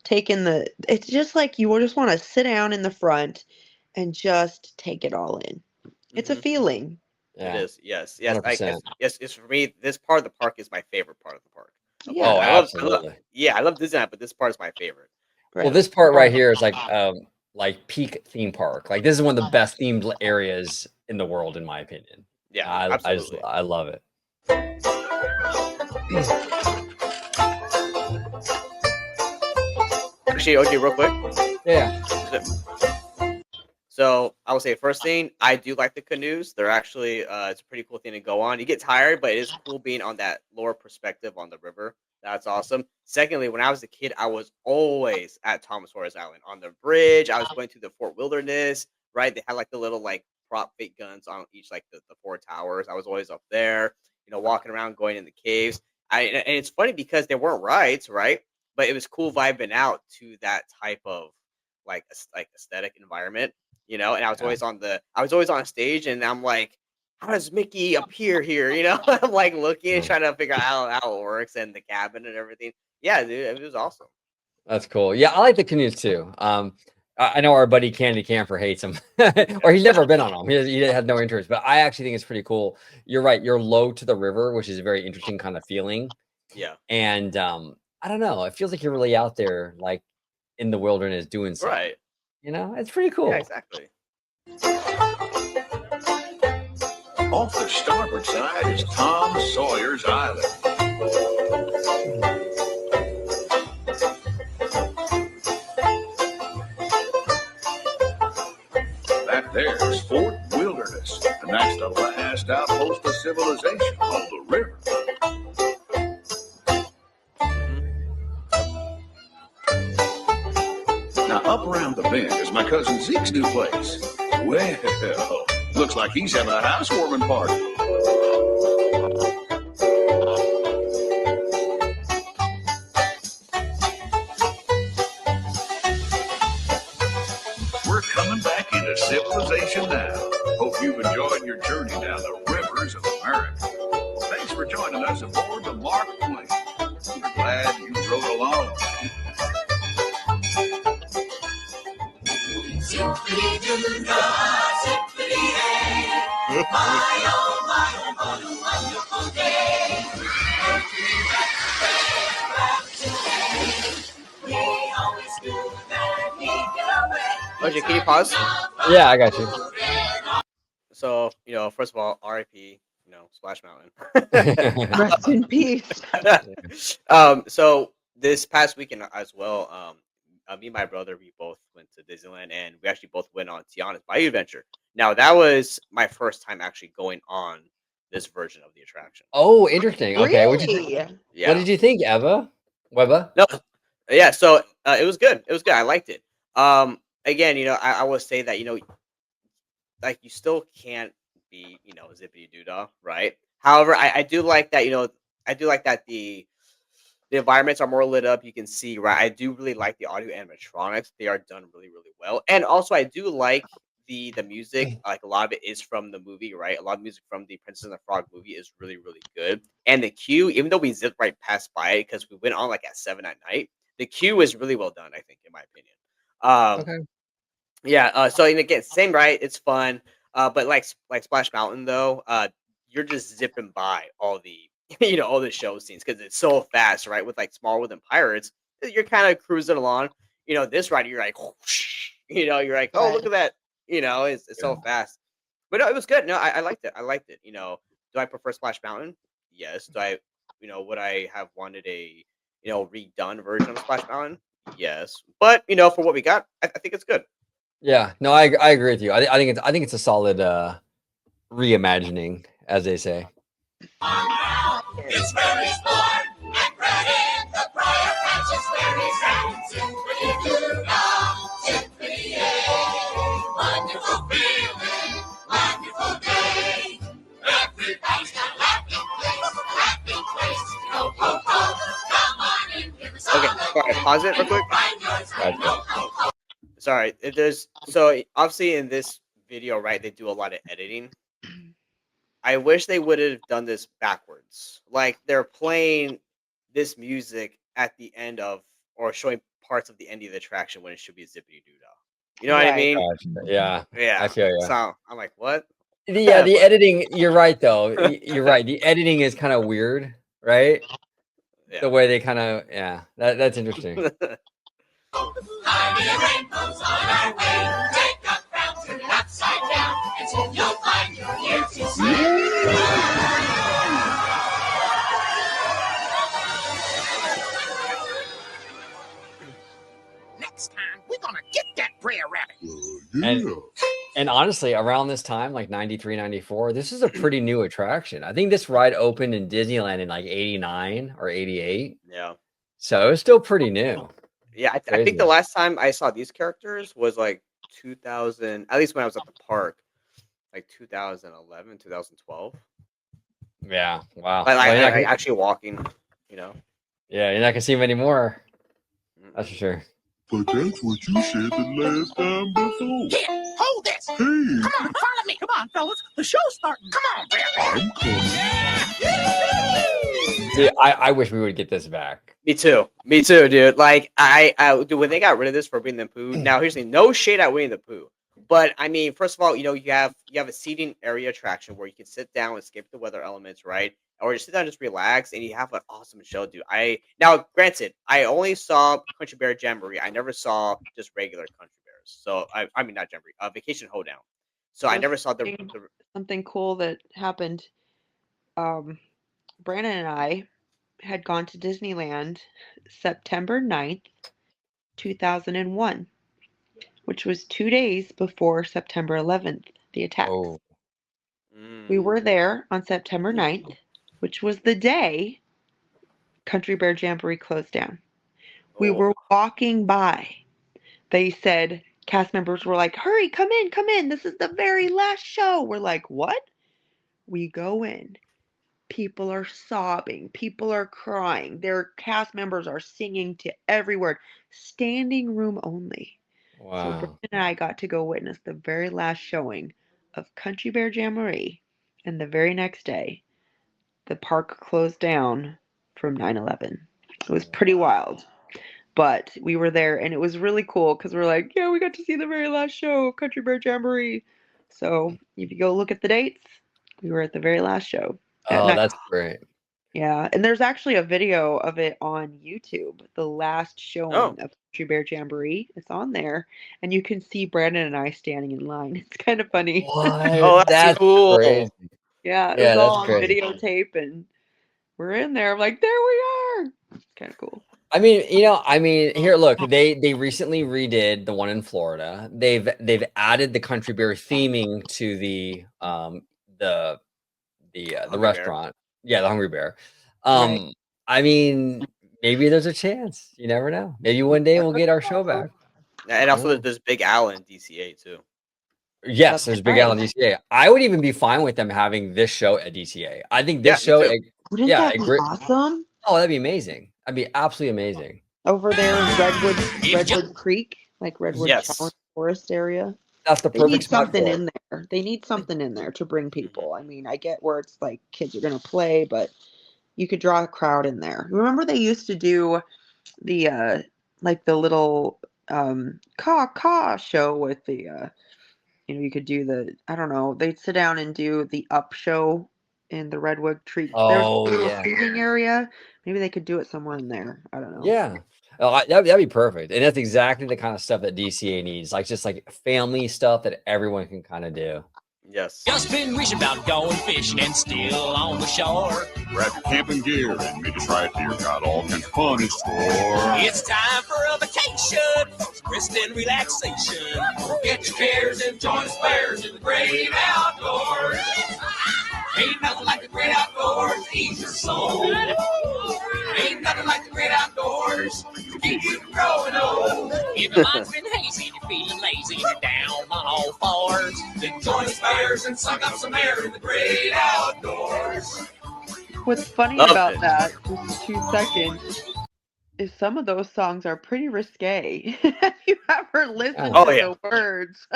take in it's just like you just want to sit down in the front and just take it all in. It's a feeling. Yeah. It is. Yes. Yes. 100%. Yes. It's for me. This part of the park is my favorite part of the park. Yeah. Oh, absolutely. I love Disneyland, but this part is my favorite. Well, this part right here is like like peak theme park. Like this is one of the best themed areas in the world, in my opinion. Yeah, I just absolutely. I love it. Actually, OG, real quick. Yeah. So I would say first thing, I do like the canoes. They're actually it's a pretty cool thing to go on. You get tired, but it is cool being on that lower perspective on the river. That's awesome. Secondly, when I was a kid, I was always at Thomas Sawyer Island on the bridge. I was going to the Fort Wilderness, right? They had like the little like prop fake guns on each like the four towers. I was always up there, walking around, going in the caves. And it's funny because they weren't rides, right? But it was cool vibing out to that type of like aesthetic environment. And I was always on stage, and I'm like, how does Mickey appear here? I'm like looking and trying to figure out how it works and the cabin and everything. Yeah, dude, it was awesome. That's cool. Yeah, I like the canoes too. I know our buddy Candy Camper hates them, or he's never been on them. He had no interest, but I actually think it's pretty cool. You're right. You're low to the river, which is a very interesting kind of feeling. Yeah. And I don't know. It feels like you're really out there, like in the wilderness doing something. Right. It's pretty cool. Yeah, exactly. Off the starboard side is Tom Sawyer's Island. That there's Fort Wilderness, and that's the last outpost of civilization on the river. Now, up around the bend is my cousin Zeke's new place. Well, looks like he's having a housewarming party. We're coming back into civilization now. Hope you've enjoyed your journey down the rivers of America. Thanks for joining us aboard the Mark Twain. We're glad you rode along. Okay, can you pause? Yeah, I got you. So, first of all, RIP, Splash Mountain. Rest in peace. So this past weekend as well, me and my brother, we both went to Disneyland, and we actually both went on Tiana's Bayou Adventure. Now, that was my first time actually going on this version of the attraction. Oh, interesting. Okay. Really? Yeah. What did you think, Webba? No, yeah. So it was good. It was good. I liked it. Again, I will say that like you still can't be zippity doo dah, right? However, I do like that. I do like that the environments are more lit up. You can see, right? I do really like the audio animatronics. They are done really, really well. And also, I do like the music. Like a lot of it is from the movie, right? A lot of music from the Princess and the Frog movie is really, really good. And the queue, even though we zipped right past by it because we went on like at 7 at night, the queue is really well done, I think, in my opinion. Okay. Yeah. So and again, same right. It's fun. But like Splash Mountain though, you're just zipping by all the all the show scenes because it's so fast, right? With like Small World and Pirates, you're kind of cruising along. This ride, you're like, whoosh, you're like, oh, look at that. It's so fast. But no, it was good. No, I liked it. I liked it. Do I prefer Splash Mountain? Yes. Do I, would I have wanted a, redone version of Splash Mountain? Yes. But for what we got, I think it's good. Yeah. No, I agree with you. I think it's a solid reimagining, as they say. It's very smart and credit the prior patches where he's at. Symphony, wonderful feeling, wonderful day. Everybody's got a happy place. Go, go, go, come on and give us Okay, sorry, pause it real quick. Sorry, so obviously in this video, right, they do a lot of editing. I wish they would have done this backwards. Like they're playing this music at the end of, or showing parts of the end of the attraction when it should be a zippity doo dah. You know what I mean? Gotcha. Yeah. Yeah. I feel you. So I'm like, what? The editing. You're right, though. You're right. The editing is kind of weird, right? Yeah. The way they kind of, that's interesting. High rainbows on our way. Take a crown, turn it upside down, and soon you'll find you're here to stay. Next time, we're gonna get that Brer Rabbit. And honestly, around this time, like 93, 94, this is a pretty new attraction. I think this ride opened in Disneyland in like 89 or 88. Yeah. So it was still pretty new. Yeah, I Crazy. think the last time I saw these characters was like 2000, at least when I was at the park, like 2011, 2012. Yeah. Wow. Like, Well, you're not gonna- actually walking, you know. yeah, you're not gonna see them anymore. That's for sure. But that's what you said the last time before. Here, hold this. Hey, Come on, follow me. Come on, fellas. The show's starting. Come on, Brer Rabbit. I'm coming. See, I wish we would get this back. Me too, dude. Like dude, when they got rid of this for Winnie the Pooh. Now here's the thing, no shade at Winnie the Pooh, but I mean, first of all, you know, you have a seating area attraction where you can sit down and escape the weather elements, right? Or just sit down, and just relax, and you have an awesome show, dude. Now, granted, I only saw Country Bear Jamboree. I never saw just regular Country Bears. So I mean not Jamboree, Vacation Hoedown. So I never saw something cool that happened. Brandon and I had gone to Disneyland September 9th, 2001, which was 2 days before September 11th, the attacks. Oh. We were there on September 9th, which was the day Country Bear Jamboree closed down. We were walking by. They said, cast members were like, hurry, come in. This is the very last show. We're like, what? We go in. People are sobbing. People are crying. Their cast members are singing to every word. Standing room only. Wow. So Brandon and I got to go witness the very last showing of Country Bear Jamboree. And the very next day, the park closed down from 9/11. It was pretty wild. But we were there, and it was really cool because we're like, yeah, we got to see the very last show of Country Bear Jamboree. So if you go look at the dates, we were at the very last show. Oh, that's great. Yeah, and there's actually a video of it on YouTube, the last showing of Country Bear Jamboree. It's on there, and you can see Brandon and I standing in line. It's kind of funny. What? Oh, that's cool. Crazy. Yeah, it was all on videotape, and we're in there. I'm like, there we are. It's kind of cool. I mean, here, look, they recently redid the one in Florida. They've added the Country Bear theming to the restaurant. Yeah, the Hungry Bear. Right. I mean, maybe there's a chance. You never know. Maybe one day we'll get our show back. And also there's Big Al in DCA too. Yes, there's Big Al in DCA. I would even be fine with them having this show at DCA. I think this show, wouldn't that be awesome? Oh, that'd be amazing. That'd be absolutely amazing. Over there in Redwood Creek, like Redwood Challenge Forest area. That's the perfect spot something in there. They need something in there to bring people. I mean, I get where it's like kids are gonna play, but you could draw a crowd in there. Remember they used to do the like the little caw show with the you could do the, I don't know, they'd sit down and do the Up show in the Redwood Tree. Oh, There's a little seating area. Maybe they could do it somewhere in there. I don't know. Yeah. Oh, that'd be perfect. And that's exactly the kind of stuff that DCA needs. Like just like family stuff that everyone can kind of do. Yes. Just been wishing about going fishing and still on the shore. Grab your camping gear and meet us right here. Got all kinds of fun in store. It's time for a vacation, rest and relaxation. Get your cares and join us bears in the great outdoors. Ain't nothing like the great outdoors, ease your soul. Ain't nothing like the great outdoors to keep you from growing old. If your mind's been hazy and you're feeling lazy and you're down on all fours, then join us bears and suck up some air in the great outdoors. What's funny about that, just 2 seconds, is some of those songs are pretty risque. If you ever listen to the words,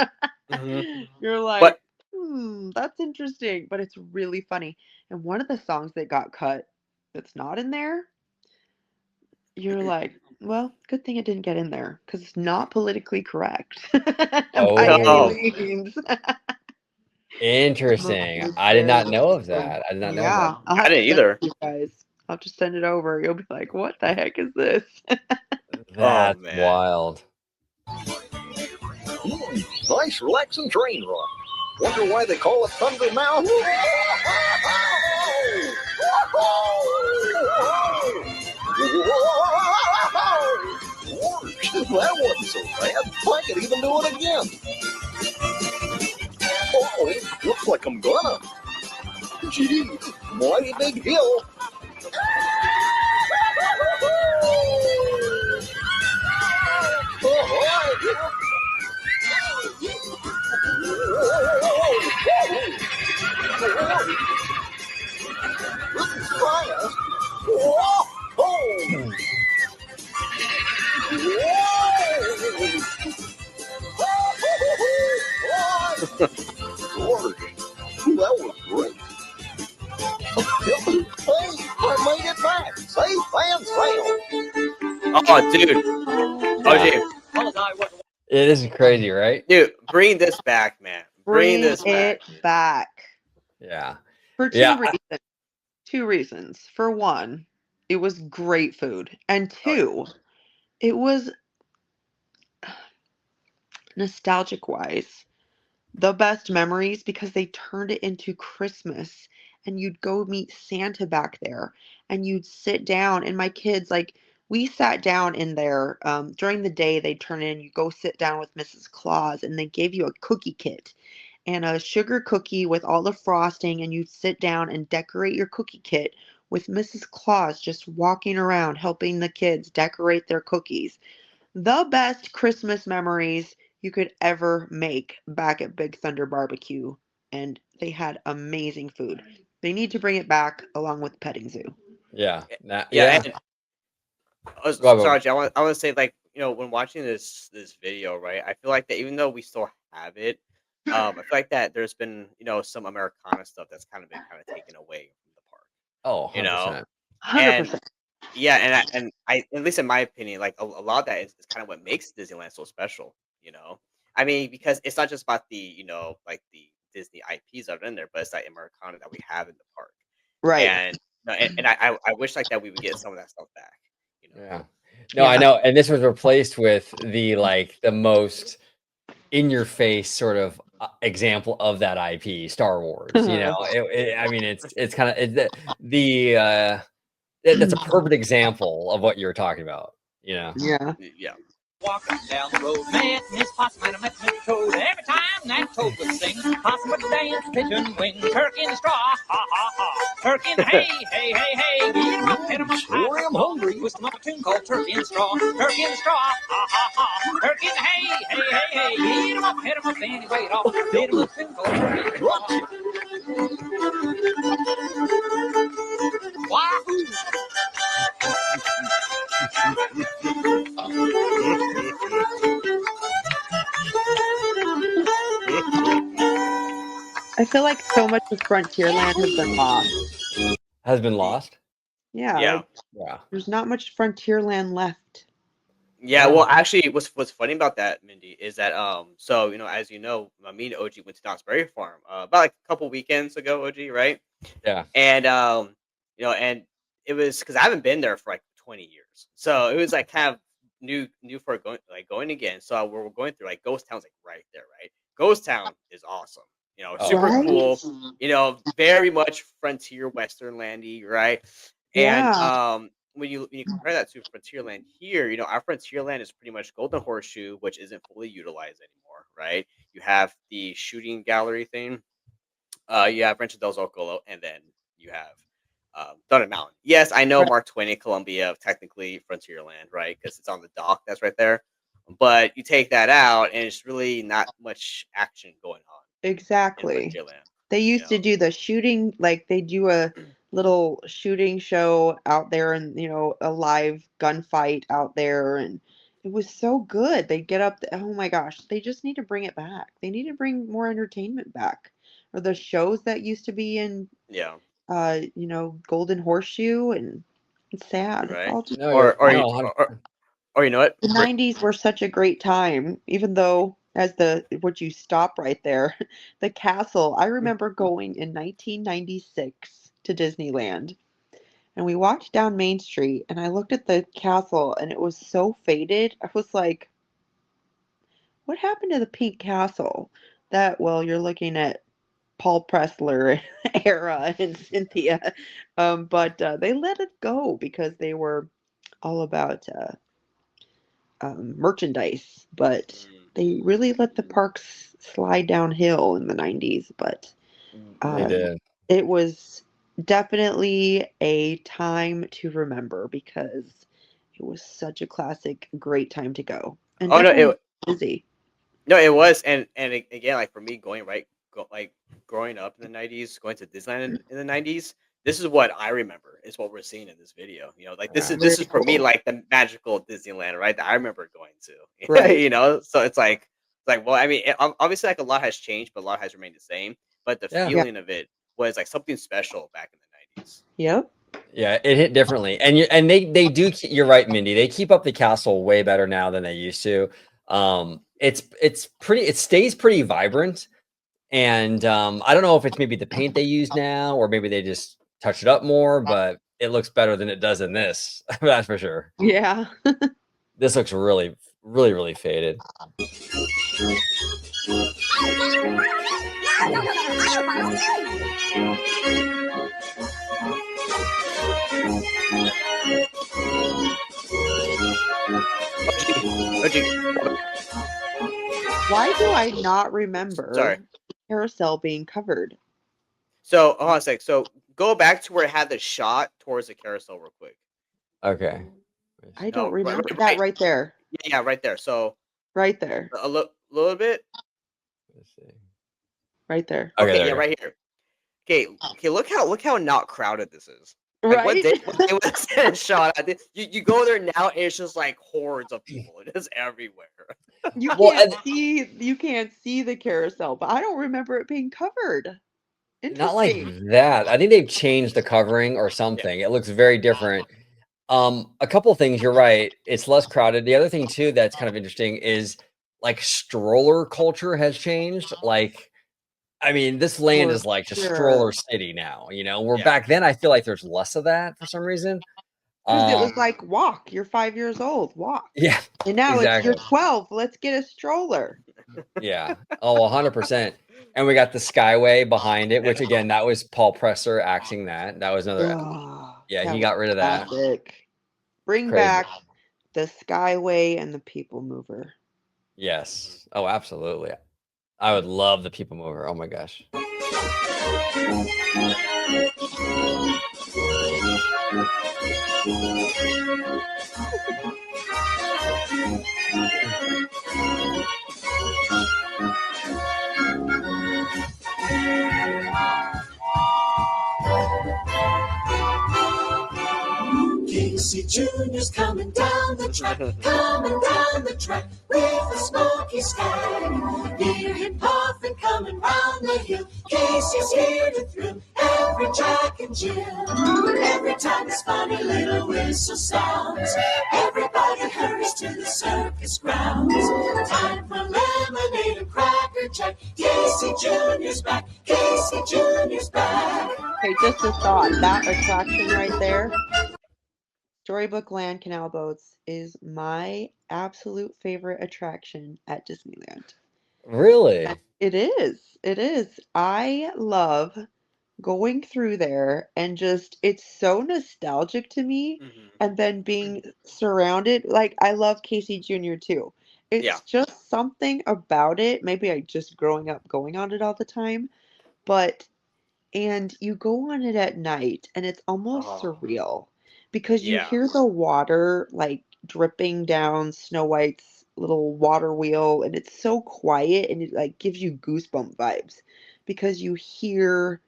you're like, that's interesting, but it's really funny. And one of the songs that got cut that's not in there, you're like, well, good thing it didn't get in there because it's not politically correct. By any means. Interesting. I did not know of that. I did not know that. I didn't either. You guys, I'll just send it over. You'll be like, what the heck is this? Oh That's man. wild. Nice relaxing train ride. Wonder why they call it Thunder Mountain? That wasn't so bad. I could even do it again. Uh-oh, looks like I'm gonna. Gee, mighty big hill. This is fast. Whoa! George, that was great. Hey, I made it back, safe and sound. Oh, dude. Yeah. OG, It is crazy, right? dude, bring this back, man. Bring Bring this it back. Yeah. For Yeah. two reasons. For one, it was great food. And Oh, yeah. two, it was nostalgic wise the best memories because they turned it into Christmas and you'd go meet Santa back there and you'd sit down and my kids like we sat down in there during the day they'd turn in you go sit down with Mrs. Claus and they gave you a cookie kit and a sugar cookie with all the frosting and you'd sit down and decorate your cookie kit with Mrs. Claus just walking around helping the kids decorate their cookies. The best Christmas memories you could ever make back at Big Thunder Barbecue, and they had amazing food. They need to bring it back along with petting zoo. Yeah. Yeah, Yeah. and Go ahead, sorry, I want to say like when watching this video, right? I feel like that even though we still have it, I feel like that there's been some Americana stuff that's kind of been taken away from the park. Oh, You know, 100%. and 100%. yeah, and I at least in my opinion, like a lot of that is kind of what makes Disneyland so special. I mean, because it's not just about the like the Disney IPs that are in there, but it's that Americana that we have in the park. Right. And I wish like that we would get some of that stuff back. Yeah. No, I Yeah. know. And this was replaced with the most in your face sort of example of that IP, Star Wars. I mean, it's kind of that's a perfect example of what you're talking about. Yeah. Yeah. Walking down the road, met Miss Possum and I met Miss Toad. Every time that Toad would sing, Possum would dance, pigeon wing, turkey in the straw, ha ha ha. Turkey in the hay, hey, hey, hey. Eat 'em up, hit 'em up, Sorry, I'm hungry. twist 'em up a tune called Turkey in the Straw. Turkey in the straw, ha ha ha. Turkey in the hay, hey, hey, hey. Eat 'em up, hit 'em up, anyway it off. Hit 'em up a tune called Turkey in the Straw. Wahoo! I feel like so much of Frontierland has been lost. Has been lost. Yeah. Yeah. Like, Yeah. there's not much Frontierland left. Yeah, well, actually, what's funny about that, Mindy, is that so as you know, me and OG went to Knott's Berry Farm about like a couple weekends ago, OG, right? Yeah. And and it was because I haven't been there for like 20 years, so it was like kind of new for going again. So we're going through like Ghost Town's like right there, right? Ghost Town is awesome, super Right? cool, very much frontier Western landy, right? And Yeah. when you compare that to Frontierland here, our Frontierland is pretty much Golden Horseshoe, which isn't fully utilized anymore, right? You have the shooting gallery thing. You have Rancho del Zocalo, and then you have Thunder Mountain. Yes, I know Right. Mark Twain and Columbia, technically Frontierland, right? Because it's on the dock that's right there. But you take that out, and it's really not much action going on in Exactly. Frontierland. They used to do the shooting, like they do a little shooting show out there and, a live gunfight out there. And it was so good. They get up, oh my gosh, they just need to bring it back. They need to bring more entertainment back. Or the shows that used to be in, Yeah, Golden Horseshoe. And it's sad. It's right. all just, No, Or or you no, or you know what? the 90s were such a great time, even though would you stop right there? The castle. I remember going in 1996 to Disneyland, and we walked down Main Street, and I looked at the castle, and it was so faded. I was like, what happened to the pink castle? Well, you're looking at Paul Pressler era and Cynthia, but they let it go because they were all about merchandise, but they really let the parks slide downhill in the 90s. But They did. it was definitely a time to remember because it was such a classic, great time to go. And Oh no, definitely busy. No, it was, and again, like for me, like growing up in the '90s, going to Disneyland in the '90s. This is what I remember. Is what we're seeing in this video. You know, like this Yeah. is for me like the magical Disneyland, right? That I remember going to. Right. You know, so it's like well, I mean, obviously, like a lot has changed, but a lot has remained the same. But the Yeah. feeling of it was like something special back in the '90s. Yep. Yeah, it hit differently, and they do. You're right, Mindy. They keep up the castle way better now than they used to. It's pretty. It stays pretty vibrant, and I don't know if it's maybe the paint they use now, or maybe they just touch it up more. But it looks better than it does in this. That's for sure. Yeah. This looks really, really, really faded. Why do I not remember Sorry. carousel being covered? So hold on a sec. So go back to where it had the shot towards the carousel real quick. Okay. I don't No, remember right- that right there. Yeah, right there. So Right there. a little bit. Let's see. Right there. Okay, Okay, there yeah, you go. right here. Okay. Look how not crowded this is. Like, Right? what day was that shot? You go there now, and it's just like hordes of people. It is everywhere. You Well, can't see the carousel, but I don't remember it being covered. Not like Interesting. that. I think they've changed the covering or something. It looks very different. A couple things. You're right. It's less crowded. The other thing too that's kind of interesting is like stroller culture has changed. Like, I mean, this land For is like just sure. stroller city now. You know, where Yeah. back then I feel like there's less of that for some reason. Because it was like, walk. You're 5 years old. Walk. Yeah, And now exactly. you're 12. Let's get a stroller. Yeah. Oh, 100%. And we got the Skyway behind it, which again, that was Paul Presser acting that. That was another. Oh, Yeah, that he was got rid of that. classic. Bring Crazy. back the Skyway and the People Mover. Yes. Oh, absolutely. I would love the People Mover. Oh my gosh. Casey Jr.'s coming down the track with a smoky stack. Hear him puffing coming round the hill. Casey's here to thrill every Jack and Jill. Every time this funny little whistle sounds, everybody hurries to the circus grounds. Time for lemonade and Cracker Jack. Casey Jr.'s back. Casey Jr.'s back. Okay, just a thought. That attraction right there, Storybook Land Canal Boats, is my absolute favorite attraction at Disneyland. Really? It is. It is. I love going through there and just, it's so nostalgic to me. Mhm. And then being surrounded, like, I love Casey Jr. too. It's Yeah. just something about it. Maybe I just growing up going on it all the time, but and you go on it at night and it's almost Oh. surreal because you Yeah. hear the water like dripping down Snow White's little water wheel, and it's so quiet and it like gives you goosebump vibes because you hear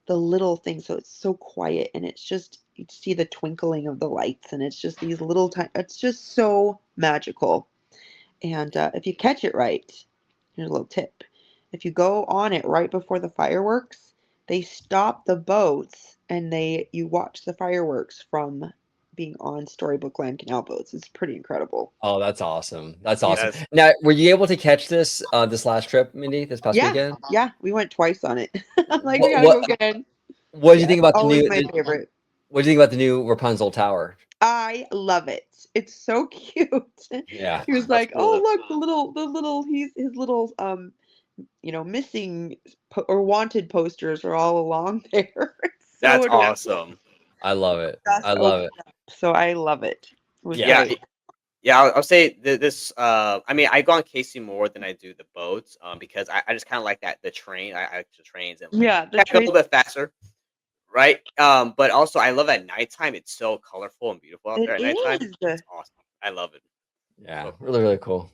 the little things, so it's so quiet and it's just you see the twinkling of the lights and it's just these little it's just so magical. And if you catch it right, here's a little tip. If you go on it right before the fireworks, they stop the boats and you watch the fireworks from being on Storybook Land Canal Boats. It's pretty incredible. Oh, that's awesome. That's awesome. Yes. Now, were you able to catch this this last trip, Mindy, this past weekend? Yeah, we went twice on it. I'm like, What- we gotta what- go again. What did you think about the Always new my favorite. What do you think about the new Rapunzel Tower? I love it. It's so cute. Yeah. He was That's like, "Oh, cool. look, the little he's his little missing or wanted posters are all along there." It's so That's adorable. awesome. I love it. Just I love opened it. up, so I love it. It was Yeah. Yeah, great. yeah. I'll say this. I mean, I go on Casey more than I do the boats. Because I just kind of like that the train. I like the trains and like Yeah, the kind of go a train. little bit faster, right? But also I love at nighttime. It's so colorful and beautiful out there It at nighttime. is. It's awesome. I love it. Yeah. So cool. Really, really cool.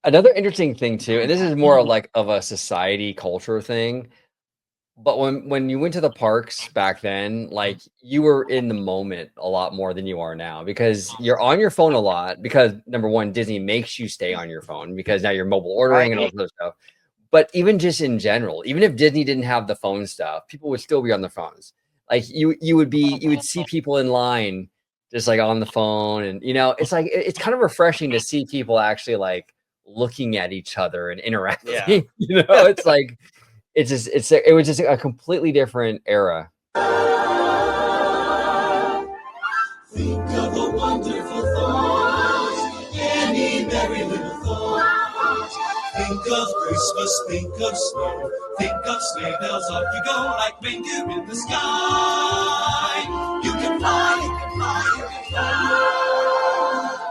Another interesting thing too, and this is more of like of a society culture thing, but when you went to the parks back then, like you were in the moment a lot more than you are now because you're on your phone a lot because number one, Disney makes you stay on your phone because now you're mobile ordering and all Right. this other stuff. But even just in general, even if Disney didn't have the phone stuff, people would still be on their phones. Like you would see people in line just like on the phone, and it's like it's kind of refreshing to see people actually like looking at each other and Yeah. interacting. It's like it was just a completely different era. Think of the wonderful thoughts, any merry little thoughts. Think of Christmas, think of snow, think of sleigh bells, off you go like reindeer in the sky. You can fly, you can fly, you can fly.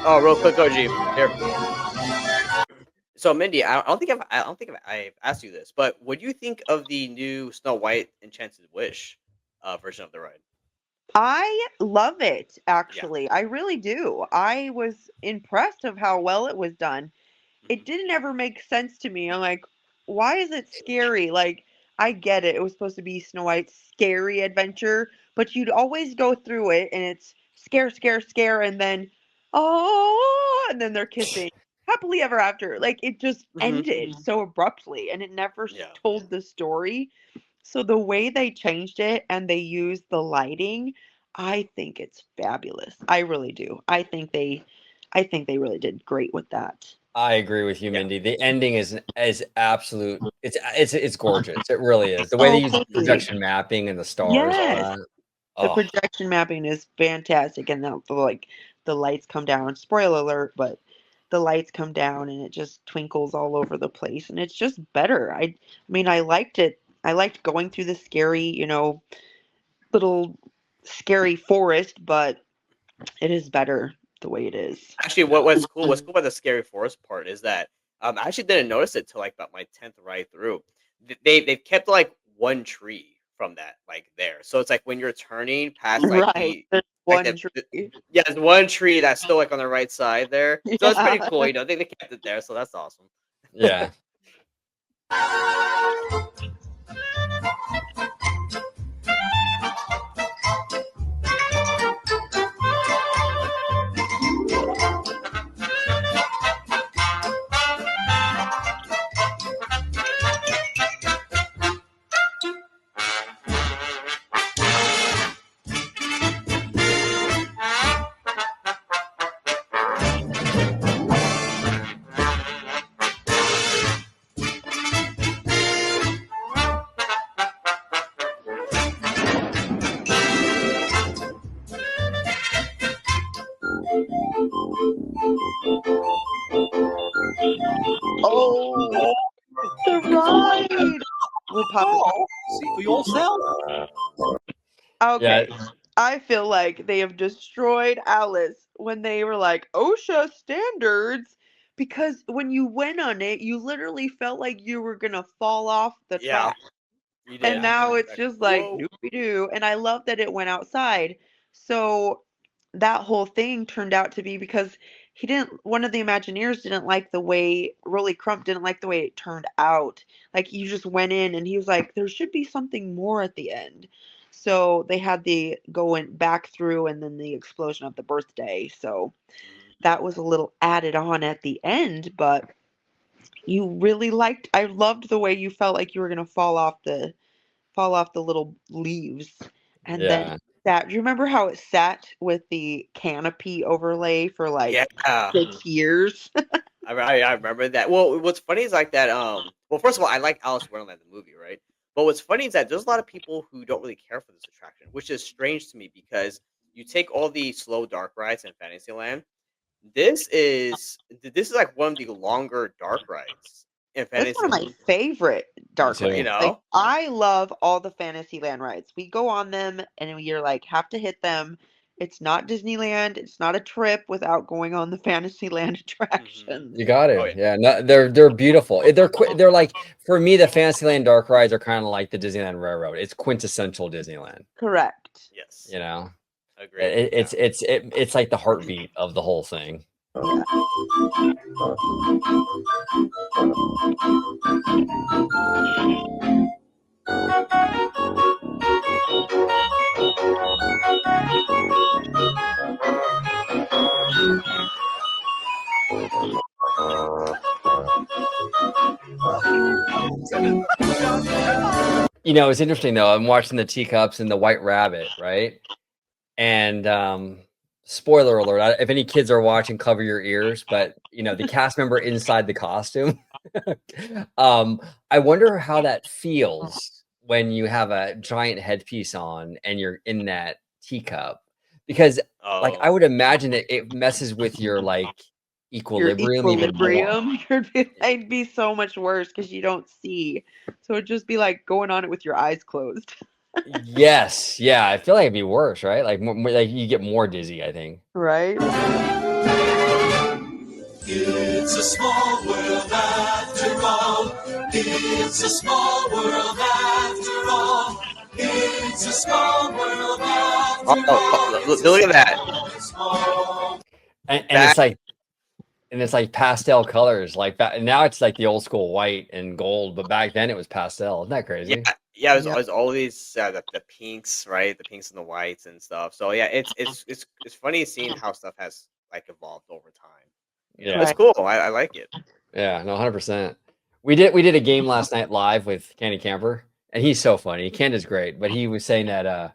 Oh, real quick, OG here. So, Mindy, I don't think I've asked you this, but what do you think of the new Snow White Enchanted Wish version of the ride? I love it, Yeah. actually. I really do. I was impressed of how well it was done. It Hmm. didn't ever make sense to me. I'm like, why is it scary? Like, I get it. It was supposed to be Snow White's scary adventure, but you'd always go through it and it's scare, scare, scare, and then, oh, and then they're kissing happily ever after. Like, it just Hmm. ended so abruptly and it never Yeah. told the story. So the way they changed it and they used the lighting, I think it's fabulous. I really do. I think they really did great with that. I agree with you, Yeah. Mindy. The ending is absolute. It's gorgeous. It really is. The way they So use pretty. projection mapping and the stars, all Yes. that. The Oh, projection mapping is fantastic, and the lights come down. Spoiler alert, but the lights come down and it just twinkles all over the place, and it's just better. I mean, I liked it. I liked going through the scary, little scary forest, but it is better the way it is. Actually, what's cool about the scary forest part is that I actually didn't notice it till like about my 10th ride through. They've kept like one tree from that like there, so it's like when you're turning past like Right. There's like one tree. yeah, there's one tree that's still like on the right side there, so it's pretty Yeah. cool. They kept it there, so that's awesome. yeah. Oh, the ride. We'll pop it. Oh, see for yourself. Yeah. Okay. I feel like they have destroyed Alice when they were like OSHA standards because when you went on it, you literally felt like you were gonna fall off the Yeah, track. you And did. Yeah. now it's Like, just like whoa. doopy doo. And I love that it went outside. So that whole thing turned out to be because one of the Imagineers didn't like the way, Rolly Crump didn't like the way it turned out. Like, you just went in and he was like, there should be something more at the end. So they had the going back through and then the explosion of the birthday. So that was a little added on at the end, but I loved the way you felt like you were going to fall off the little leaves. And then Yeah. do you remember how it sat with the canopy overlay for like Yeah. 6 years? I remember that. Well, what's funny is like that. Well, first of all, I like Alice in Wonderland the movie, right? But what's funny is that there's a lot of people who don't really care for this attraction, which is strange to me because you take all the slow dark rides in Fantasyland. This is like one of the longer dark rides in That's one of my Fantasyland. favorite dark too. You rides. Like, know? I love all the Fantasyland rides. We go on them and we're like, have to hit them. It's not Disneyland. It's not a trip without going on the Fantasyland attractions. You got Oh it. yeah. Yeah, no, they're beautiful. They're like, for me, the Fantasyland dark rides are kind of like the Disneyland Railroad. It's quintessential Disneyland. Correct. Yes. You know, Agreed. it's like the heartbeat of the whole thing. Yeah. You know, it's interesting though. I'm watching the teacups and the White Rabbit, right? And spoiler alert, if any kids are watching, cover your ears. But you know, the cast member inside the costume. I wonder how that feels when you have a giant headpiece on and you're in that teacup, because like I Oh. would imagine it messes with your like Your equilibrium even more. equilibrium, it'd be so much worse because you don't see. So it'd just be like going on it with your eyes closed. Yes, yeah, I feel like it'd be worse, right? Like like you get more dizzy, I think. Right? It's a small world after all. It's a small world after all. It's a small world after all. Look at that. Small. And it's like pastel colors, like that. And now it's like the old school white and gold, but back then it was pastel. Isn't that crazy? Yeah. It Yep. was always the pinks, right? The pinks and the whites and stuff. So yeah, it's funny seeing how stuff has like evolved over time. You know, Yeah. it's cool. I like it. Yeah, no, 100%. We did a game last night live with Candy Camper, and he's so funny. Ken is great, but he was saying that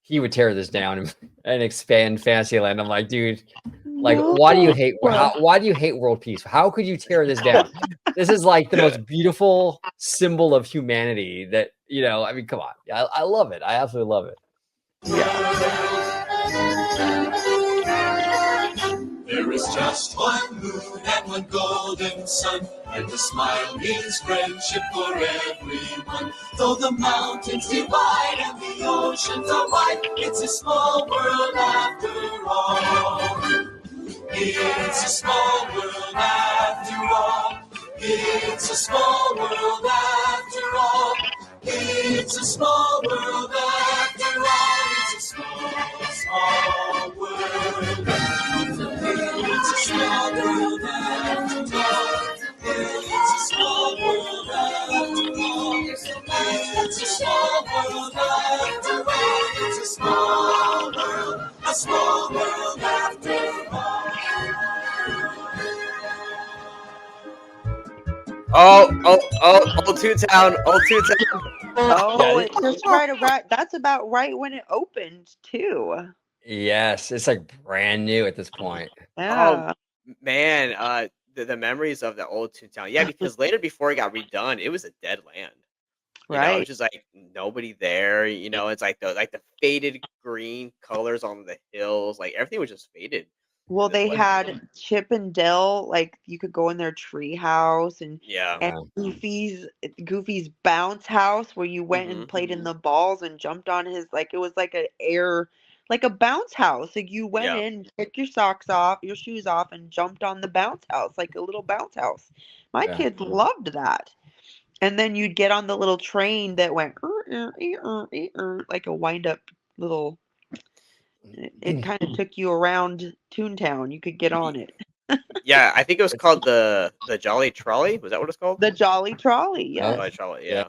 he would tear this down and expand Fantasyland. I'm like, dude, like, why do you hate world peace? How could you tear this down? This is like the most beautiful symbol of humanity that, you know, I mean, come on. Yeah, I love it. I absolutely love it. There is just one moon and one golden sun, and the smile means friendship for everyone. Though the mountains divide and the oceans are wide, it's a small world after all. It's a small world after all. It's a small world after all. It's a small world after all. It's a small, small world. It's a small world after all. It's a small world after all. It's a small world after all. It's a small world after all. Old Toontown. Oh, it's just right. That's about right when it opened too. Yes, it's like brand new at this point. Yeah. Oh man, the memories of the old Toontown. Yeah, because later before it got redone, it was a dead land. You know, Right. it's just like nobody there. You know, it's like the faded green colors on the hills. Like everything was just faded. Well, This they was- had Chip and Dale, like you could go in their tree house and Yeah. Goofy's bounce house where you went and played in the balls and jumped on his, like it was like a bounce house. Like you went Yeah. in, took your socks off, your shoes off, and jumped on the bounce house, like a little bounce house. My Yeah. kids loved that. And then you'd get on the little train that went like a wind up little It kind of took you around Toontown. You could get on it. Yeah, I think it was called the Jolly Trolley. Was that what it's called? The Jolly Trolley, yeah. Jolly Trolley. Yeah. Yeah.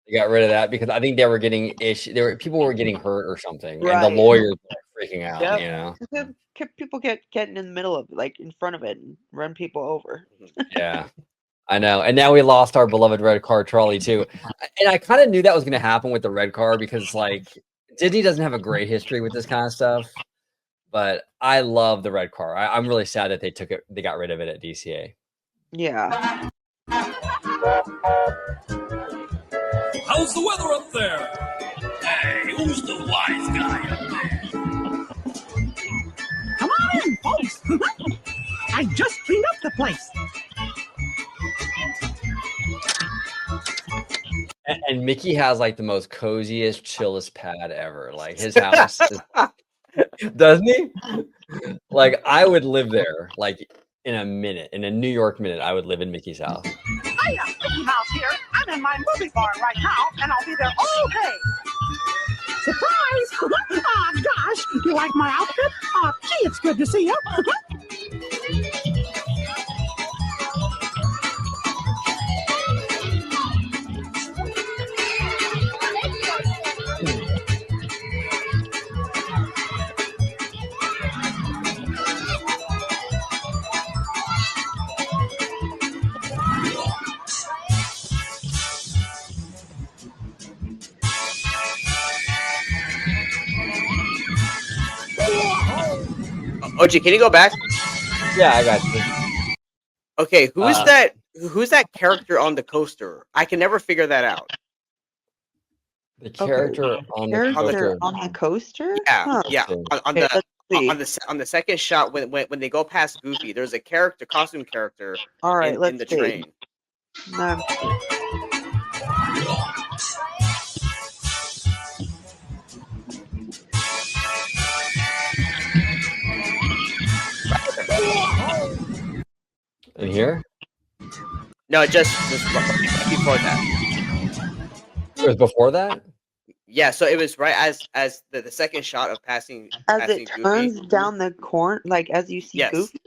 They got rid of that because I think they were getting people were getting hurt or something, and the Right. lawyers were freaking out. Yep. You know. People getting in the middle of, like, in front of it and run people over. Yeah, I know. And now we lost our beloved red car trolley too. And I kind of knew that was going to happen with the red car because like Disney doesn't have a great history with this kind of stuff. But I love the red car. I'm really sad that they got rid of it at DCA. Yeah. How's the weather up there? Hey, who's the wise guy up there? Come on in, folks. I just cleaned up the place. And Mickey has like the most coziest, chillest pad ever. Like his house, doesn't he? Like I would live there. Like in a minute, in a New York minute, I would live in Mickey's house. Hiya, Mickey Mouse here. I'm in my movie bar right now, and I'll be there all day. Surprise! Ah, gosh, you like my outfit? Gee, it's good to see you. OG, can you go back? Yeah, I got you. Okay, who's that character on the coaster? I can never figure that out. The character on the coaster. On the coaster? Yeah, Huh. yeah. Okay, let's see. On the second shot when they go past Goofy, there's a costume character All right, in let's the see. train. No. In here? No, just before that. It was before that? Yeah, so it was right as the second shot of passing As it Goofy. turns down the corner, like as you see Yes. Goofy?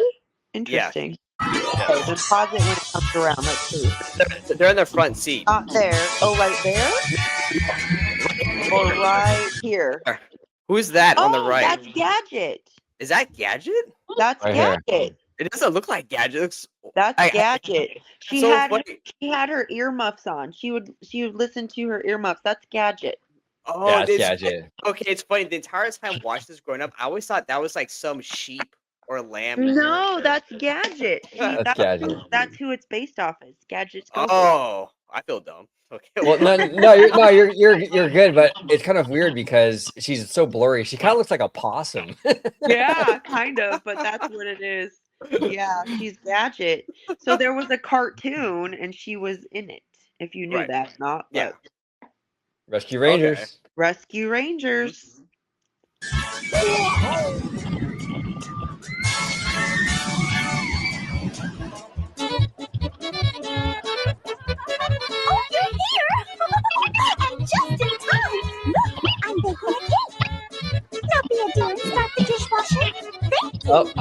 Interesting. Yes. Okay, then pause it when it comes around. Let's see. They're in the front seat. Not there. Oh, right there? Or right here? Who's that on the right? That's Gadget. Is that Gadget? That's Right here. Gadget. It doesn't look like Gadget. It looks, That's Gadget. She so had funny. she had her earmuffs on. She would listen to her earmuffs. That's Gadget. Oh, Yeah, it's it's- Gadget. Okay, it's funny. The entire time watching this growing up, I always thought that was like some sheep or lamb. No, that's Gadget. That's Gadget. That's who it's based off as. Gadget's Go-Go. Oh, I feel dumb. Okay. Well, you're good, but it's kind of weird because she's so blurry. She kind of looks like a possum. Yeah, kind of, but that's what it is. Yeah, she's Gadget. So there was a cartoon and she was in it. If you knew Right. that, not Yeah. but Rescue Rangers. Okay. Rescue Rangers. Oh, you're here! And just in time! Look, I'm baking a cake! Now be a dear and start the dishwasher. Thank you! Oh,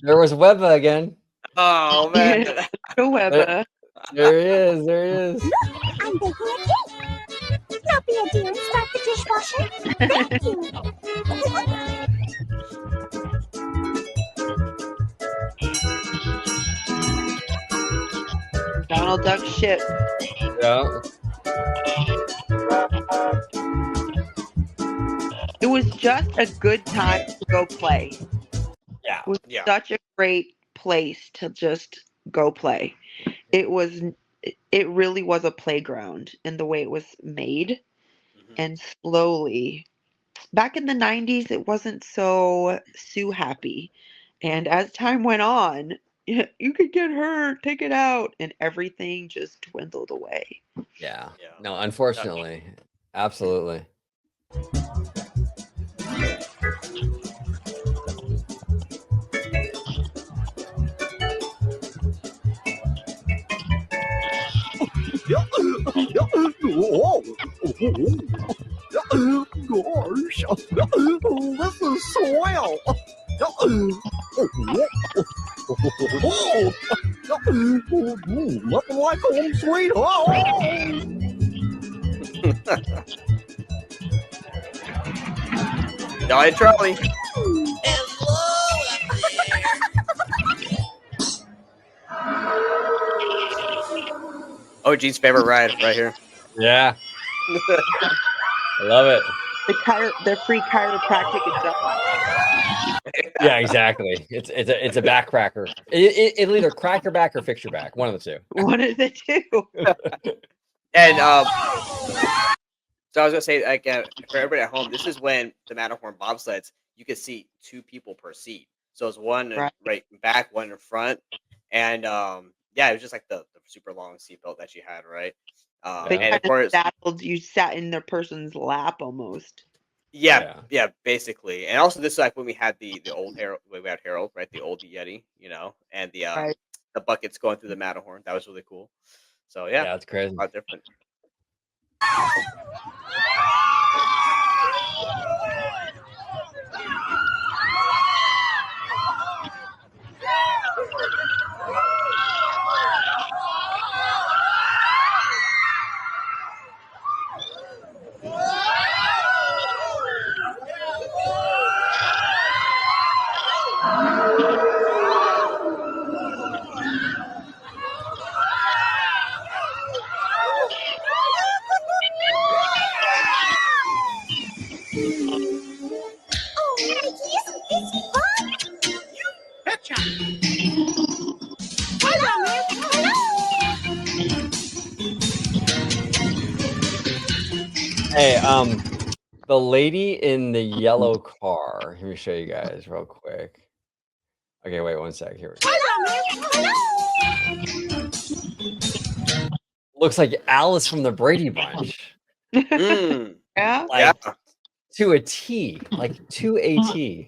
there was Webba again. Oh man. Go Webba. There he is. There he is. Look, I'm baking a cake! Now be a dear and start the dishwasher. Thank you! Donald Duck ship. Yeah. It was just a good time to go play. Yeah. It was Yeah. such a great place to just go play. It really was a playground in the way it was made. And slowly, back in the 90s, it wasn't so happy. And as time went on, you could get hurt, take it out, and everything just dwindled away. Yeah. Yeah. No, unfortunately. Absolutely. Gosh. this is swell. Nothing like home sweet home. Jolly Trolley. OG's favorite ride right here. Yeah, I love it. The free chiropractic itself. Yeah, exactly. It's a back cracker. It'll either crack your back or fix your back. One of the two. One of the two. And so I was gonna say, like, for everybody at home, this is when the Matterhorn bobsleds, you could see 2 people per seat. So it's one right back, one in front, and yeah, it was just like the super long seatbelt that you had, right? They And of kind of course, saddled, you sat in the person's lap almost. yeah, basically. And also, this is like when we had the old Harold, when we had Harold, right? The old Yeti, and the buckets going through the Matterhorn. That was really cool. So yeah, that's crazy. A lot different. Hey, the lady in the yellow car. Let me show you guys real quick. Okay, wait 1 sec. Here we go. Looks like Alice from the Brady Bunch. Yeah. Like, to a T. Like, to a T.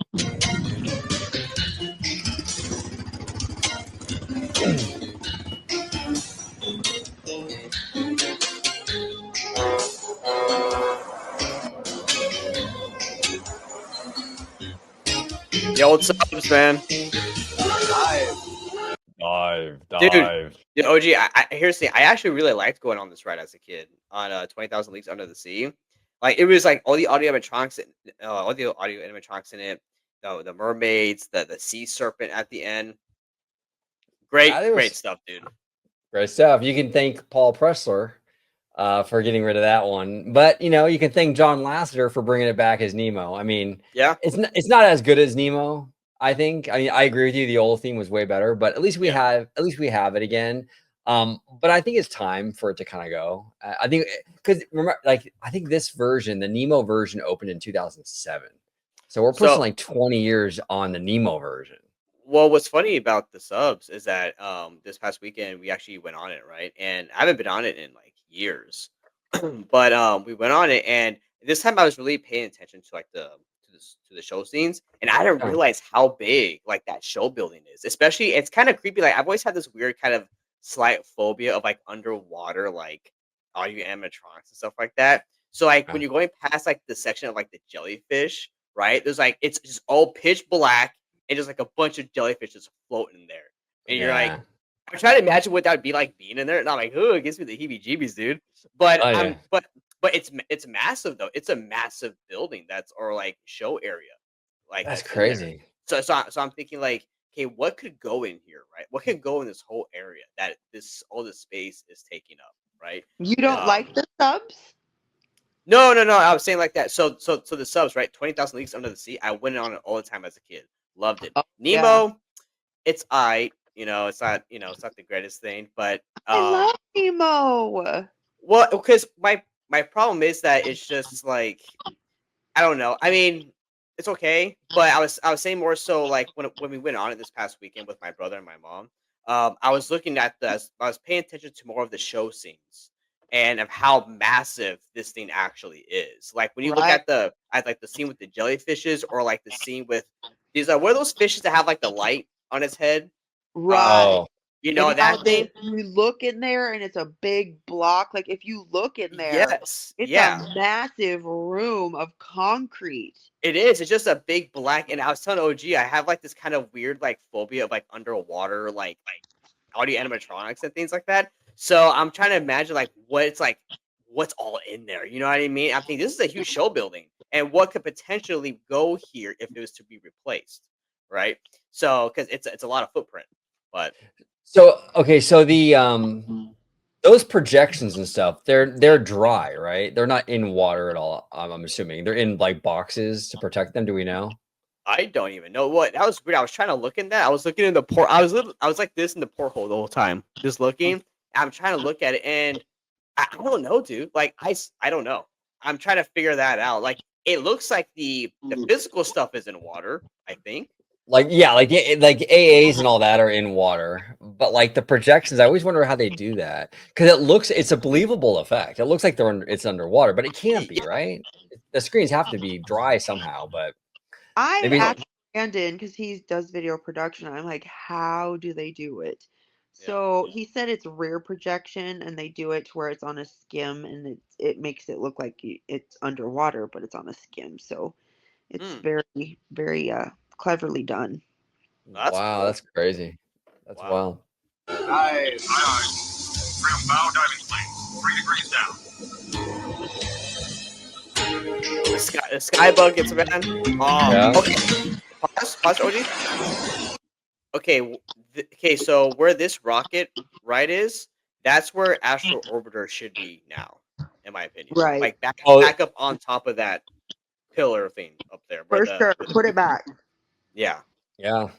The old subs, man. Dive. Dude, OG, here's the thing. I actually really liked going on this ride as a kid on 20,000 Leagues Under the Sea. Like, it was like all the audio animatronics in it, the mermaids, the sea serpent at the end. Great stuff, dude. Great stuff. You can thank Paul Pressler for getting rid of that one, but you can thank John Lasseter for bringing it back as Nemo. I mean, yeah, it's not as good as Nemo. I think. I mean, I agree with you. The old theme was way better, but at least we have it again. But I think it's time for it to kind of go. I think because remember, like, I think this version, the Nemo version, opened in 2007, so we're pushing like 20 years on the Nemo version. Well, what's funny about the subs is that this past weekend we actually went on it, right? And I haven't been on it in like years, but we went on it, and this time I was really paying attention to like to the show scenes, and I didn't realize how big like that show building is. Especially, it's kind of creepy. Like, I've always had this weird kind of slight phobia of like underwater like audio animatronics and stuff like that. So like when you're going past like the section of like the jellyfish, right? There's like it's just all pitch black. And just like a bunch of jellyfish just floating in there. And you're like, I'm trying to imagine what that would be like being in there. And I'm like, oh, it gives me the heebie-jeebies, dude. But but it's massive though. It's a massive building or like show area. Like, that's crazy. So I'm thinking like, okay, what could go in here, right? What can go in this whole area that all this space is taking up, right? You don't like the subs? No. I was saying like that. So the subs, right? 20,000 Leagues Under the Sea. I went on it all the time as a kid. Loved it. Nemo, it's it's not the greatest thing, but I love Nemo. Well, because my problem is that it's just like, I don't know. I mean, it's okay, but I was saying more so like when we went on it this past weekend with my brother and my mom. I was looking at I was paying attention to more of the show scenes and of how massive this thing actually is. Like when you look at the scene with the jellyfishes, or like the scene with these what are those fishes that have like the light on its head? Right. You know, It that has thing. you look in there and it's a big block. Like if you look in there, Yes. it's Yeah. a massive room of concrete. It is. It's just a big black. And I was telling OG, I have like this kind of weird like phobia of like underwater like audio animatronics and things like that. So I'm trying to imagine like what it's like, what's all in there. You know what I mean? I think this is a huge show building, and what could potentially go here if it was to be replaced, right? So because it's a lot of footprint, but So okay, so the those projections and stuff, they're dry, right? They're not in water at all. I'm assuming they're in like boxes to protect them. Do we know? I don't even know what that was weird. I was trying to look in that. I was looking in the port. I was like this in the porthole the whole time, just looking. I'm trying to look at it, and I don't know, dude. Like I don't know. I'm trying to figure that out. Like it looks like the physical stuff is in water. I think. Like yeah, like AAs and all that are in water, but like the projections, I always wonder how they do that because it's a believable effect. It looks like it's underwater, but it can't be, right? The screens have to be dry somehow, but I maybe asked Brandon because he does video production. I'm like, how do they do it? Yeah. So he said it's rear projection, and they do it to where it's on a skim, and it makes it look like it's underwater, but it's on a skim. So it's very, very cleverly done. That's wow, cool. that's crazy. That's wild. Aye. Trim bow diving plane. 3 degrees down. The sky bug gets man. Yeah. Okay. Pause, OG. Okay, okay. So where this rocket right is, that's where Astro Orbiter should be now, in my opinion. Right. Like back up on top of that pillar thing up there. For sure. Put it back. Yeah. Yeah.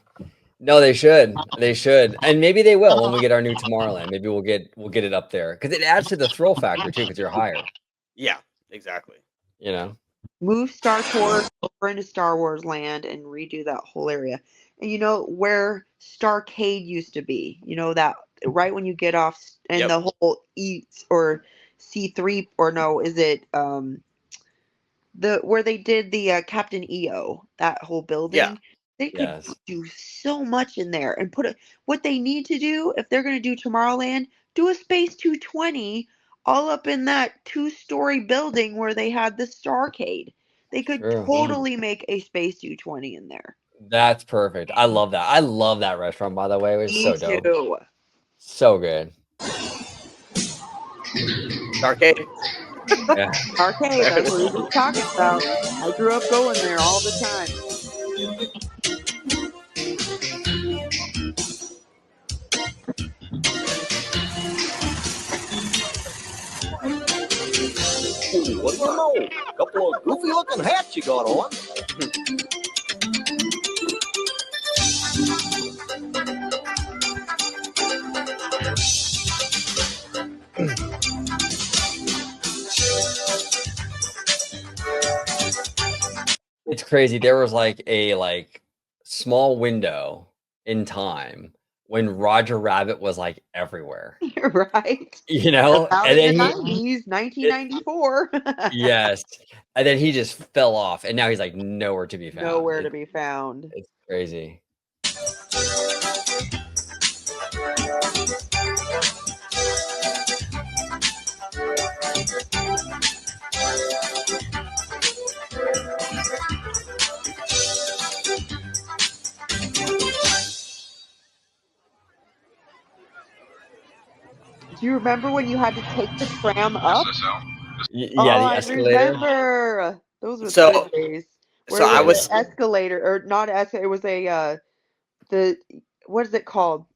No, they should. They should. And maybe they will when we get our new Tomorrowland. Maybe we'll get it up there because it adds to the thrill factor too because you're higher. Yeah, exactly. You know. Move Star Tours over into Star Wars Land and redo that whole area. And you know where Starcade used to be? You know that right when you get off and the whole or C3 or no, is it where they did the Captain EO, that whole building? Yeah. They could do so much in there and what they need to do if they're going to do Tomorrowland, do a Space 220 all up in that 2-story building where they had the Starcade. They could totally make a Space 220 in there. That's perfect. I love that. I love that restaurant, by the way. It was so dope. Too. So good. Starcade. Yeah. Arcade, that's what we were talking about. I grew up going there all the time. Ooh, what do you know? Couple of goofy looking hats you got on. It's crazy. There was like a small window in time when Roger Rabbit was like everywhere. You're right. You know, and then the 90s, 1994. Yes, and then he just fell off, and now he's like nowhere to be found. Nowhere to be found. It's crazy. Do you remember when you had to take the tram up? Yeah, the escalator. I remember. Those were good days. So I was escalator, or not escalator. It was what is it called?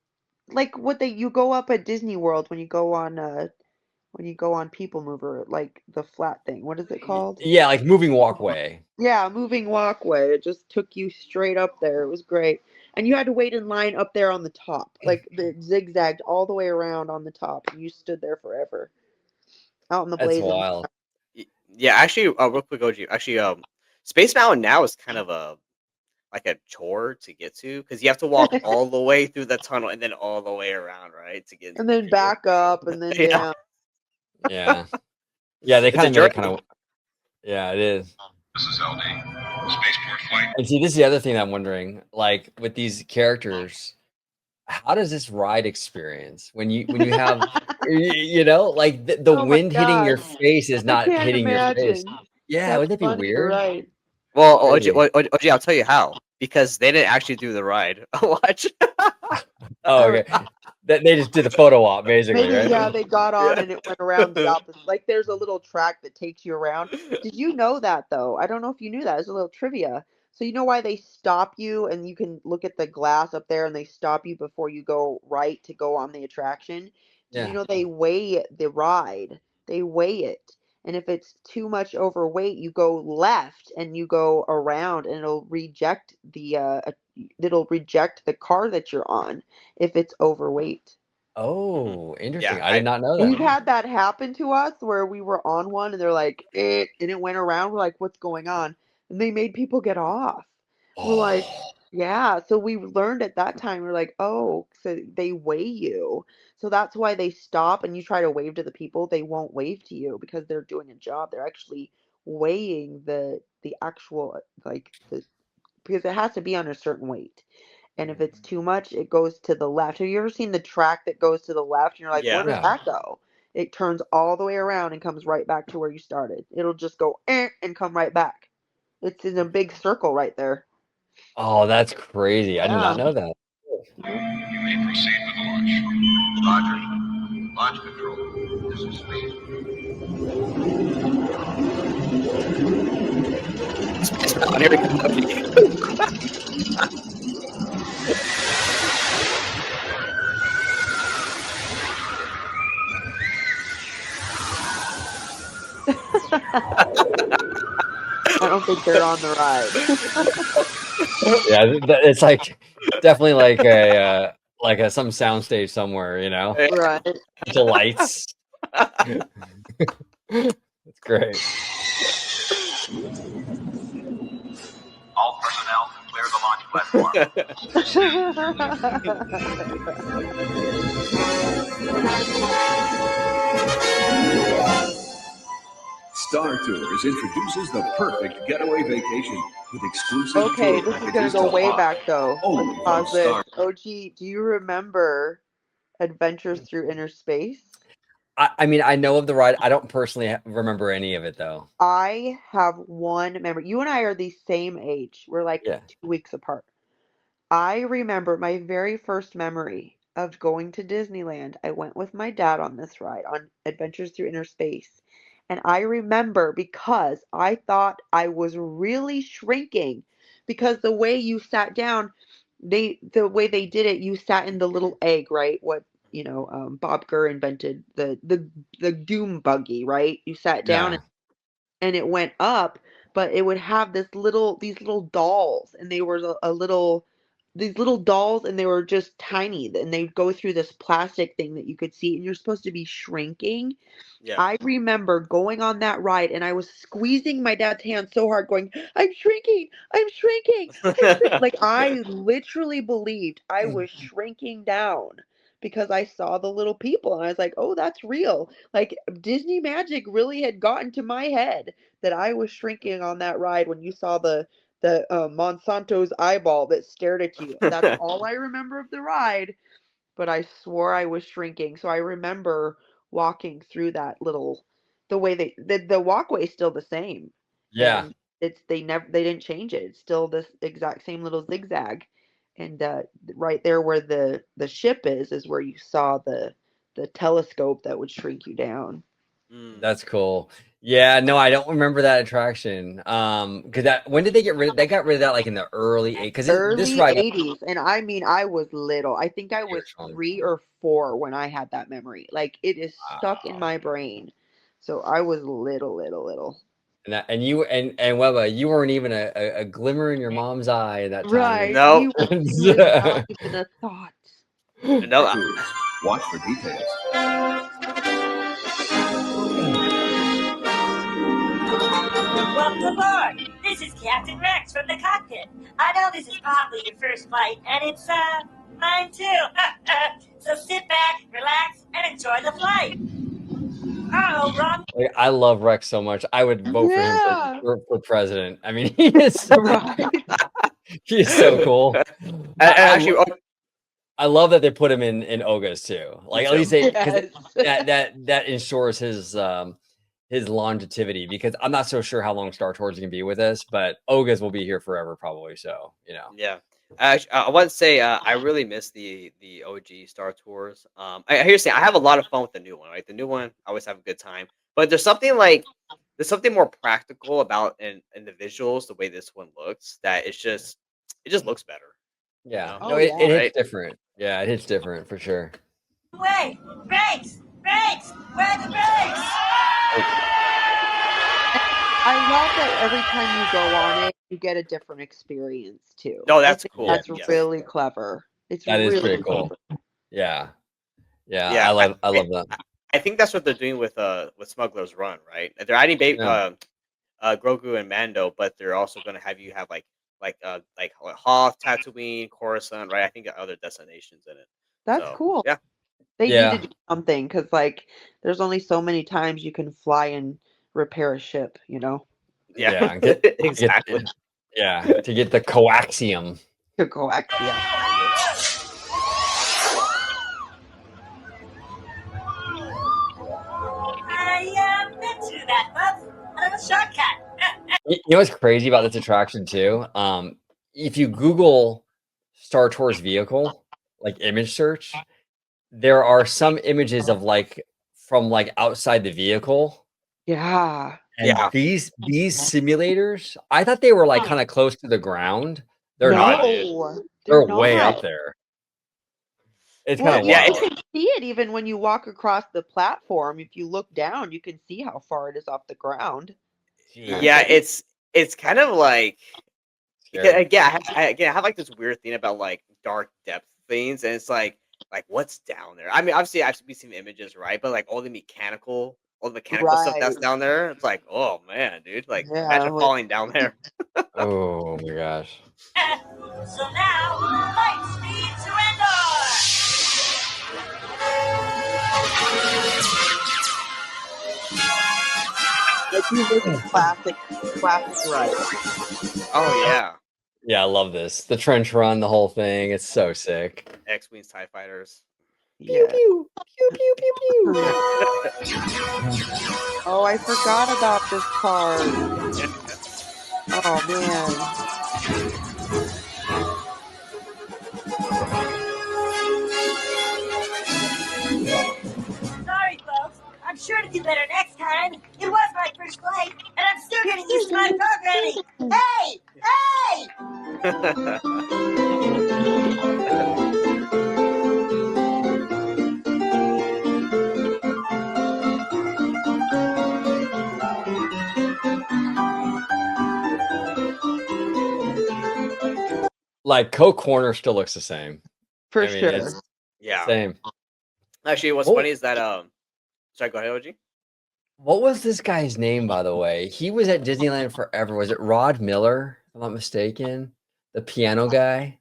Like what you go up at Disney World when you go on People Mover, like the flat thing. What is it called? Yeah, like moving walkway. Yeah, moving walkway. It just took you straight up there. It was great. And you had to wait in line up there on the top. Like it zigzagged all the way around on the top. And you stood there forever. Out in the blazing. That's wild. Yeah, actually, real quick, OG. Actually, Space Mountain now is kind of a chore to get to because you have to walk all the way through the tunnel and then all the way around, right? To get and then back up and then down. Yeah. Yeah, they kind of yeah, it is. This is LD. Spaceport flight. And see, this is the other thing I'm wondering. Like with these characters, how does this ride experience when you have like the Oh my wind hitting your gosh. face is I not can't hitting your face. imagine. Yeah, That's wouldn't that be funny. You're weird? right. Well, Crazy. OG, I'll tell you how. Because they didn't actually do the ride. Watch. Oh, okay. They just did the photo op, basically, Maybe, right? yeah, they got on Yeah. and it went around the opposite. Like there's a little track that takes you around. Did you know that though? I don't know if you knew that. It's a little trivia. So you know why they stop you and you can look at the glass up there and they stop you before you go right to go on the attraction? Did you Yeah. know they weigh the ride? They weigh it. And if it's too much overweight, you go left and you go around and it'll reject the car that you're on if it's overweight. Oh, interesting. Yeah, I did not know We've that. had that happen to us where we were on one and they're like, and it went around. We're like, what's going on? And they made people get off. We're like, yeah. So we learned at that time, we're like, oh, so they weigh you. So that's why they stop and you try to wave to the people, they won't wave to you because they're doing a job. They're actually weighing the actual because it has to be on a certain weight. And if it's too much, it goes to the left. Have you ever seen the track that goes to the left? And you're like, where yeah. does Yeah. that go? It turns all the way around and comes right back to where you started. It'll just go and come right back. It's in a big circle right there. Oh, that's crazy. I did not Yeah. know that. You may proceed with the launch. Roger. Launch control. This is space. Here we go. I don't think they're on the ride. Yeah, it's like definitely like a some soundstage somewhere, Right. bunch of lights. That's great. All personnel clear the launch platform. Star Tours introduces the perfect getaway vacation with exclusive Okay, tour this is gonna packages go to way hot, back though. only Let's from pause this. Star. OG, do you remember Adventures Through Inner Space? I mean, I know of the ride. I don't personally remember any of it though. I have one memory. You and I are the same age. We're like Yeah. 2 weeks apart. I remember my very first memory of going to Disneyland. I went with my dad on this ride on Adventures Through Inner Space. And I remember because I thought I was really shrinking because the way you sat down, the way they did it, you sat in the little egg, right? Bob Gurr invented the doom buggy, right? You sat down Yeah. and it went up, but it would have these little dolls, and they were these little dolls, and they were just tiny, and they'd go through this plastic thing that you could see, and you're supposed to be shrinking. Yeah. I remember going on that ride, and I was squeezing my dad's hand so hard, going, "I'm shrinking, I'm shrinking, I'm shrinking." Like I literally believed I was shrinking down because I saw the little people, and I was like, "Oh, that's real." Like Disney magic really had gotten to my head that I was shrinking on that ride when you saw the Monsanto's eyeball that stared at you. That's all I remember of the ride, but I swore I was shrinking. So I remember walking through that the way the walkway is still the same, Yeah. and they didn't change it. It's still this exact same little zigzag, and right there where the ship is where you saw the telescope that would shrink you down. That's cool. Yeah, no, I don't remember that attraction. Because when did they get rid of? They got rid of that like in the early because this Early ride 80s, and I mean I was little. I think I was years from. 3 or 4 when I had that memory. Like it is stuck in my brain. So I was little. And you and Webba, you weren't even a glimmer in your mom's eye at that time. Right. No. He was not even a thought. No. Tours. Watch for details. Welcome aboard! This is Captain Rex from the cockpit. I know this is probably your first flight, and it's, mine too. So sit back, relax, and enjoy the flight. Oh, wrong. Like, I love Rex so much. I would vote for him Yeah. for president. I mean, he is Right. he is so cool. Actually, I love that they put him in Oga's too. Like at least they because Yes. that ensures his longevity because I'm not so sure how long Star Tours can be with us, but Oga's will be here forever probably. So Yeah. I want to say I really miss the OG Star Tours. I hear you say I have a lot of fun with the new one. Right, the new one I always have a good time. But there's something more practical about in the visuals, the way this one looks. That it just looks better. yeah, no, Oh it yeah. hits Right. different. Yeah, it hits different for sure. Wait, brakes! Brakes! Where are the brakes? I love that every time you go on it, you get a different experience too. No, I that's think cool. that's Yes. really clever. It's That is really pretty cool. clever. Yeah, Yeah. I love that. I think that's what they're doing with Smuggler's Run, right? They're adding Yeah, Grogu and Mando, but they're also gonna have you have like Hoth, Tatooine, Coruscant, right? I think other destinations in it. That's So cool. yeah, They need to yeah, do something because, like, there's only so many times you can fly and repair a ship, you know, yeah, yeah. Get exactly. yeah to get the coaxium. to go yeah. Been through that, folks. A little shortcut. You know what's crazy about this attraction too? If you Google Star Tours vehicle, like image search, there are some images of from outside the vehicle. Yeah. And Yeah. these simulators, I thought they were kind of close to the ground. They're Nah, not. dude. No, They're they're way up not. there. It's kind Well, of yeah, Yeah, you wild. can see it even when you walk across the platform. If you look down, you can see how far it is off the ground. yeah. Jeez, It's kind of like scary. again, I have like this weird thing about like dark depth things, and it's like what's down there. I mean, obviously we've seen images, right? But like all the mechanical stuff that's Right. down there, it's like, oh man, dude, like Yeah. imagine falling down there. Oh my gosh. So now, light speed surrender! Like these are the classic rides. Oh yeah, Yeah, I love this. The trench run, the whole thing. It's so sick. X-wings, Tie Fighters. Pew Yeah. pew pew pew pew pew. Oh, I forgot about this part. Oh man. Sorry, folks. I'm sure to do better next time. It was my first flight, and I'm still getting used to my programming. Hey! Hey! Like Coke Corner still looks the same. For I mean, sure. it's Yeah. same. Actually, what's What funny is that sorry, go ahead, OG. what was this guy's name, by the way? He was at Disneyland forever. Was it Rod Miller, if I'm not mistaken? The piano guy?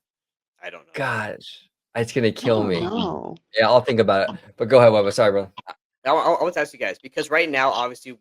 I don't know. Gosh, it's gonna I kill don't me. know. Yeah, I'll think about it. But go ahead, Webba. Sorry, bro. I want to ask you guys because right now, obviously,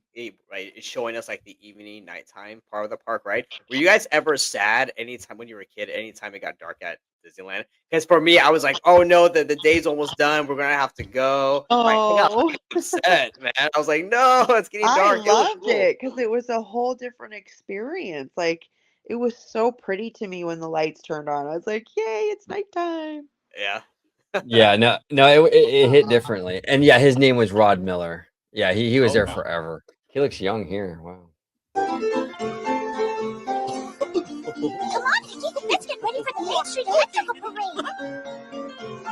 right, it's showing us like the evening, nighttime part of the park, right? Were you guys ever sad anytime when you were a kid, anytime it got dark at Disneyland? Because for me, I was like, oh no, the day's almost done. We're gonna have to go. Like, I got Oh, upset, man. I was like, no, it's getting I dark. It was loved cool. it because it was a whole different experience. Like it was so pretty to me when the lights turned on. I was like, "Yay, it's nighttime!" Yeah. Yeah, no, it hit differently. And yeah, his name was Rod Miller. Yeah, he was there Okay. forever. He looks young here. Wow. Come on, Vicky, let's get ready for the Main Street Electrical Parade.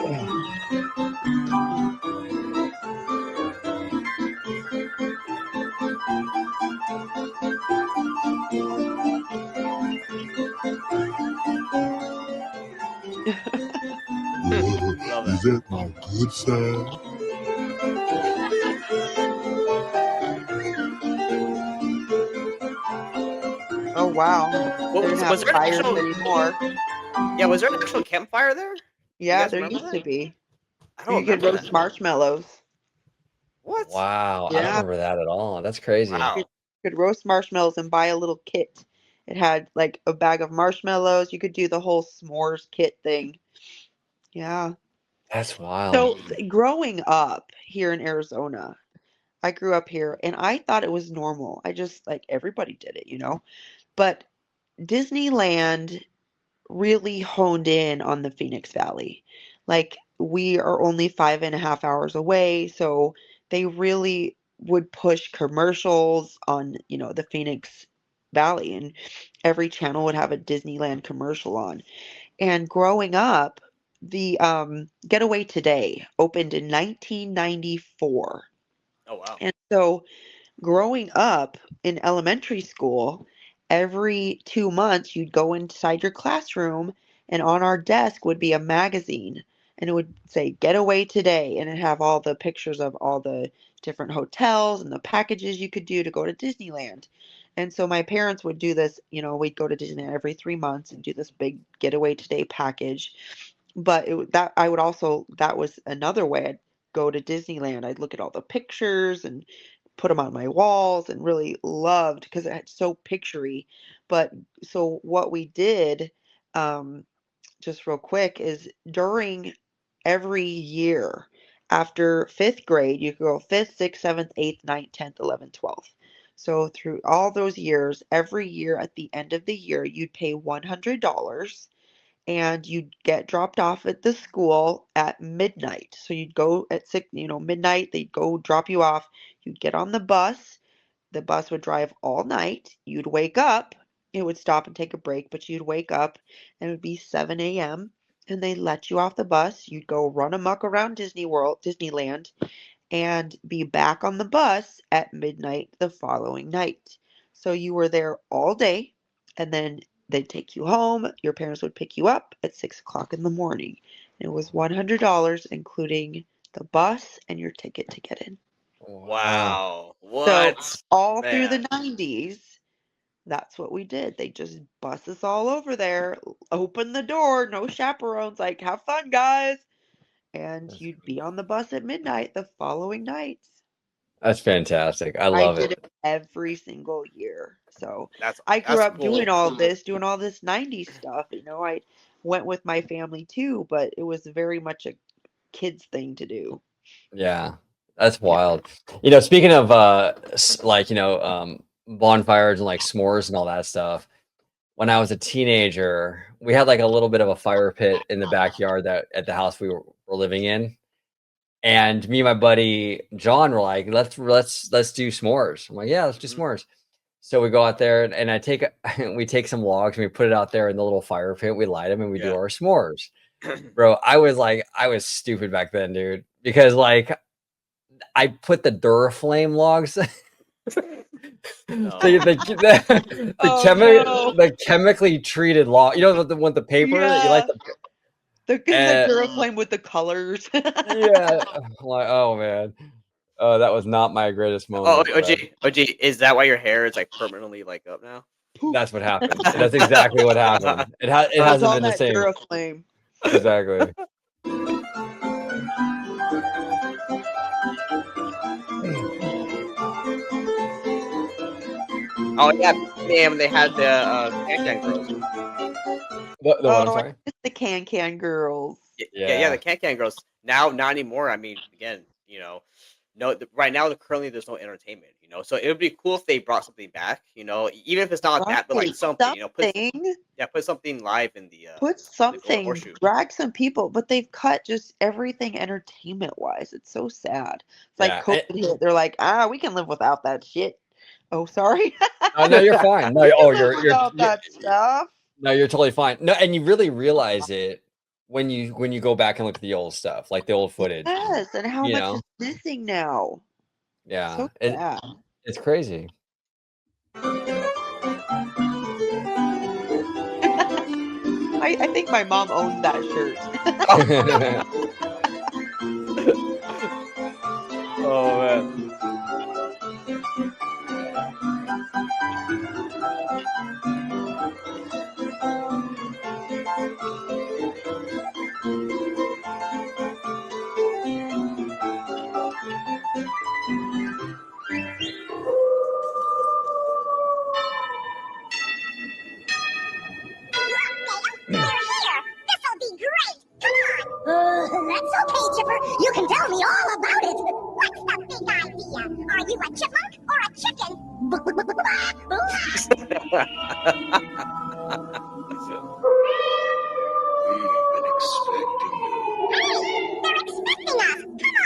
Love Is that. that my good side? Oh wow, What they didn't was have there an fires actual? anymore. Yeah, was there an actual campfire there? You Yeah, guys there remember used to that? be. I You don't could remember that. roast marshmallows. What? Wow, I don't Yeah, remember that at all. That's crazy. you Wow. could roast marshmallows and buy a little kit. It had like a bag of marshmallows. You could do the whole s'mores kit thing. Yeah. That's wild. So growing up here in Arizona, I grew up here and I thought it was normal. I just like everybody did it, you know. But Disneyland really honed in on the Phoenix Valley. Like we are only 5.5 hours away, so they really would push commercials on, the Phoenix Valley, and every channel would have a Disneyland commercial on. And growing up, the Getaway Today opened in 1994. Oh wow. And so growing up in elementary school, every 2 months you'd go inside your classroom and on our desk would be a magazine and it would say Getaway Today and it'd have all the pictures of all the different hotels and the packages you could do to go to Disneyland. And so my parents would do this, we'd go to Disneyland every 3 months and do this big Getaway Today package. But that was another way I'd go to Disneyland. I'd look at all the pictures and put them on my walls and really loved because it's so picturey. But so what we did, just real quick, is during every year after fifth grade, you could go fifth, sixth, seventh, eighth, ninth, 10th, 11th, 12th. So through all those years, every year at the end of the year, you'd pay $100 and you'd get dropped off at the school at midnight. So you'd go at midnight, they'd go drop you off. You'd get on the bus. The bus would drive all night. You'd wake up. It would stop and take a break, but you'd wake up and it would be 7 a.m. and they let you off the bus. You'd go run amok around Disneyland, and be back on the bus at midnight the following night. So you were there all day, and then they'd take you home. Your parents would pick you up at 6 o'clock in the morning. It was $100, including the bus and your ticket to get in. Wow. So What? all through the Man. 90s, that's what we did. They just bus us all over there, open the door, no chaperones, like, have fun, guys. And you'd be on the bus at midnight the following night. That's fantastic. I I love did it. it every single year. So That's I grew that's up cool. doing all this 90s stuff. I went with my family too, but it was very much a kids thing to do. Yeah, that's Yeah. wild. Speaking of bonfires and like s'mores and all that stuff. When I was a teenager, we had like a little bit of a fire pit in the backyard that at the house we were living in. And me and my buddy John were like, let's do s'mores. I'm like, yeah, let's do s'mores. So we go out there and we take some logs and we put it out there in the little fire pit. We light them and we do our s'mores. Bro, I was stupid back then, dude, because like I put the Duraflame logs. The chemically treated log. You know the one, the paper that you like. The Duraflame with the colors. Yeah, I'm like, oh man, that was not my greatest moment. OG, is that why your hair is like permanently like up now? That's what happened. That's exactly what happened. It hasn't been the same. Duraflame. Exactly. Oh yeah, damn! They had the Can Girls. The one, sorry? The Can Girls. Yeah, the Can Girls. Now, not anymore. I mean, again, right now, currently there's no entertainment. So it would be cool if they brought something back. Even if it's not that, but like something. Put something live in the. Put something. Drag some people, but they've cut just everything entertainment wise. It's so sad. It's like COVID hit. They're like, we can live without that shit. Oh, sorry. Oh no, you're fine. No, that stuff. No, you're totally fine. No, and you really realize it when you go back and look at the old stuff, like the old footage. Yes, and how much is missing now. Yeah, so sad. It's crazy. I think my mom owns that shirt. Oh man. This'll be great! Come on! Let's Tell me all about it. What's the big idea? Are you a chipmunk or a chicken? We've been expecting you. They're expecting us. Come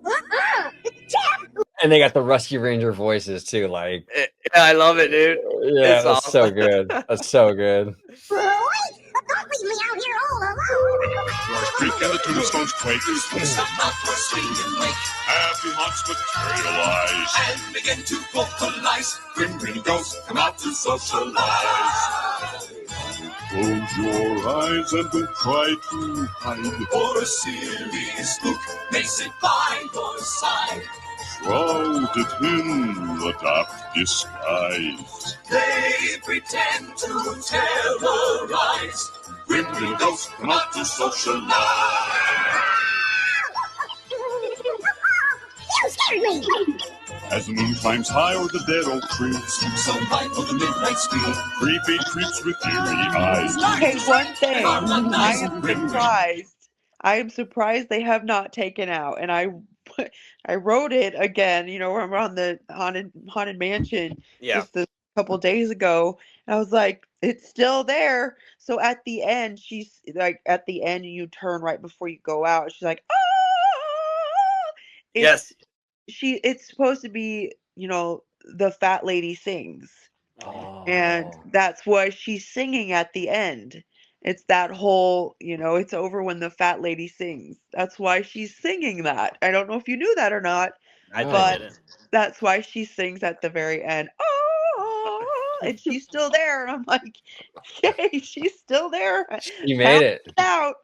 on. Chip. And they got the Rescue Ranger voices too. Like, Yeah, I love it, dude. yeah, It's that's so awesome. good. That's so good. Wait, don't leave me out here all alone. George Creek and the tombstones quake. Happy hearts materialize and begin to vocalize. Grim green ghosts come out to socialize. Close your eyes and don't try to hide. For a serious spook may sit by your side. Shrouded in the dark disguise. They pretend to terrorize. Grim green ghosts come out to socialize. You scared me. As the moon climbs high over the dead oak trees, So mindful the midnight speed. creepy creeps with eerie eyes. Okay, one thing. I am surprised they have not taken out. And I wrote it again, you know, we're on the haunted mansion Yeah. just a couple days ago. And I was like, it's still there. So at the end, she's like, at the end, you turn right before you go out. She's like, ah! Yes. It's supposed to be, you know, the fat lady sings. And that's why she's singing at the end. It's that whole, you know, it's over when the fat lady sings. That's why she's singing that. I don't know if you knew that or not, but that's why she sings at the very end. Oh, and she's still there. And I'm like, yay, she's still there. You made it. Out.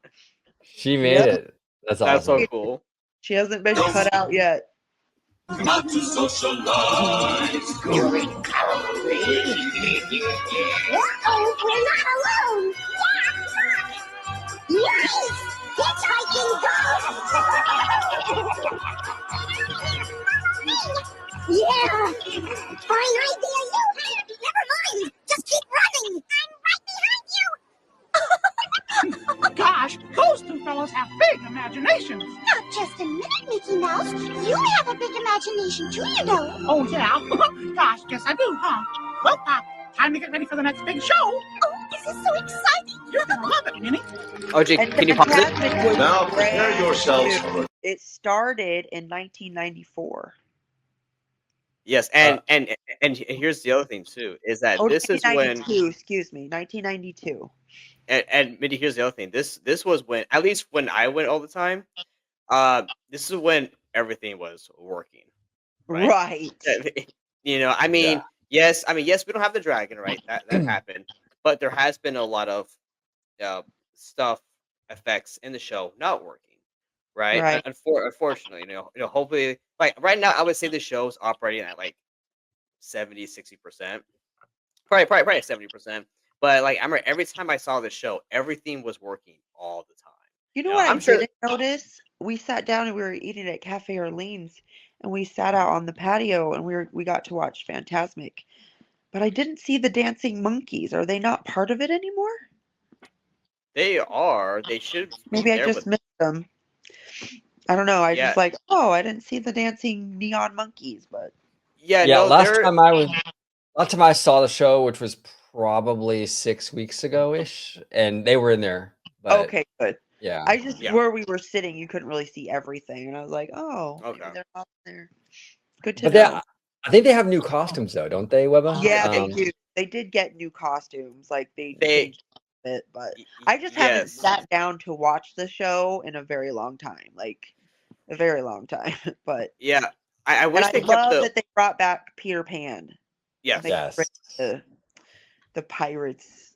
She made it. That's awesome. That's so cool. She hasn't been cut out yet. Come out to socialize. You're encouraged. Uh-oh, we're not alone. Yeah, look. Nice. Hitchhiking ghost. Yeah. Fine idea you had. Never mind. Just keep running. I'm right behind you. Gosh, those two fellows have big imaginations. Not just a minute, Mickey Mouse. You have a big imagination too, you know. Oh, yeah? Gosh, guess I do, huh? Well, time to get ready for the next big show. Oh, this is so exciting. You're gonna love it, Minnie. Oh, gee, can you pause it? Fantastic was Now great. prepare yourselves for It started in 1994. Yes, and here's the other thing too, is that Oh, this is when 1992, excuse me, 1992. and Mindy, here's the other thing. This was when, at least when I went all the time, this is when everything was working. Right. You know, I mean, yes, we don't have the dragon, right? That happened, but there has been a lot of stuff effects in the show not working, right? Right. Unfortunately, you know, hopefully, like right now, I would say the show's operating at like 70-60%, probably 70%. But like I remember every time I saw the show, everything was working all the time. You know what I'm I sure. didn't notice? We sat down and we were eating at Cafe Orleans, and we sat out on the patio and we got to watch Fantasmic. But I didn't see the dancing monkeys. Are they not part of it anymore? They are. They should. be Maybe I there just with- missed them. I don't know. I Yeah. just like, oh, I didn't see the dancing neon monkeys, but Yeah. Yeah, No, last they're. time I saw the show, which was probably 6 weeks ago ish, and they were in there. But okay, good. yeah, I just Yeah. where we were sitting, you couldn't really see everything, and I was like, oh, maybe Okay. they're not there. Good to but know. I think they have new costumes though, don't they, Webba? Yeah, they Um, do. They did get new costumes, like they They. changed it, but I just haven't Yes. sat down to watch the show in a very long time, like a very long time. But Yeah. I and wish I they kept love the. that they brought back Peter Pan. Yes. They Yes. bring the pirates,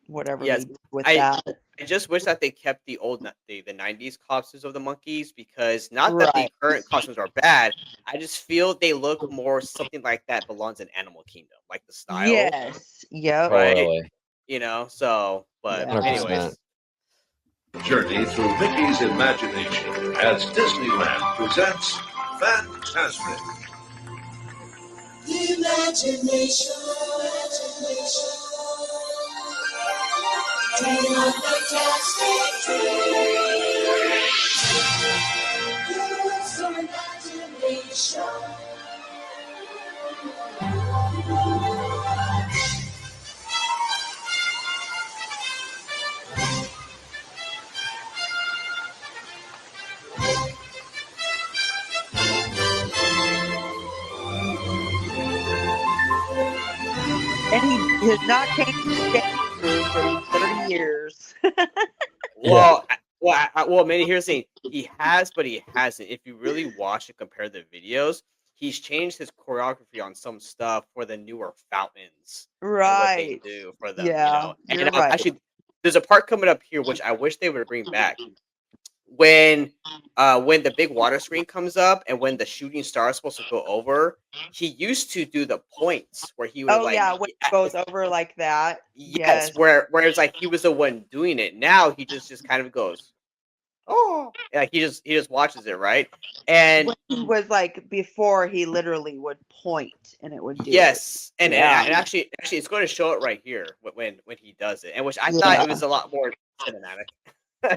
whatever Yes. they did with I that. just wish that they kept the old the 90s costumes of the monkeys, because not that the Right. current costumes are bad. I just feel they look more something like that belongs in Animal Kingdom, like the style. Yes. Yep. Right. Totally. You know, so but Yeah. anyways. 100%. Journey through Mickey's imagination as Disneyland presents Fantasmic. Imagination. Dream of fantastic dreams. He has not changed his dance moves in 30 years. Well, well, Manny, here's the thing. He has, but he hasn't. If you really watch and compare the videos, he's changed his choreography on some stuff for the newer fountains. And what they Right. do for them, Yeah, And you're right. actually, there's a part coming up here which I wish they would bring back. When the big water screen comes up and when the shooting star is supposed to go over, he used to do the points where he would Oh yeah, when it goes over like that. yes, where it's like he was the one doing it. Now he just kind of goes, oh, like he just watches it, right? And When he was like before, he literally would point and it would do yes, it. and actually, it's going to show it right here when he does it, and which I thought it was a lot more cinematic.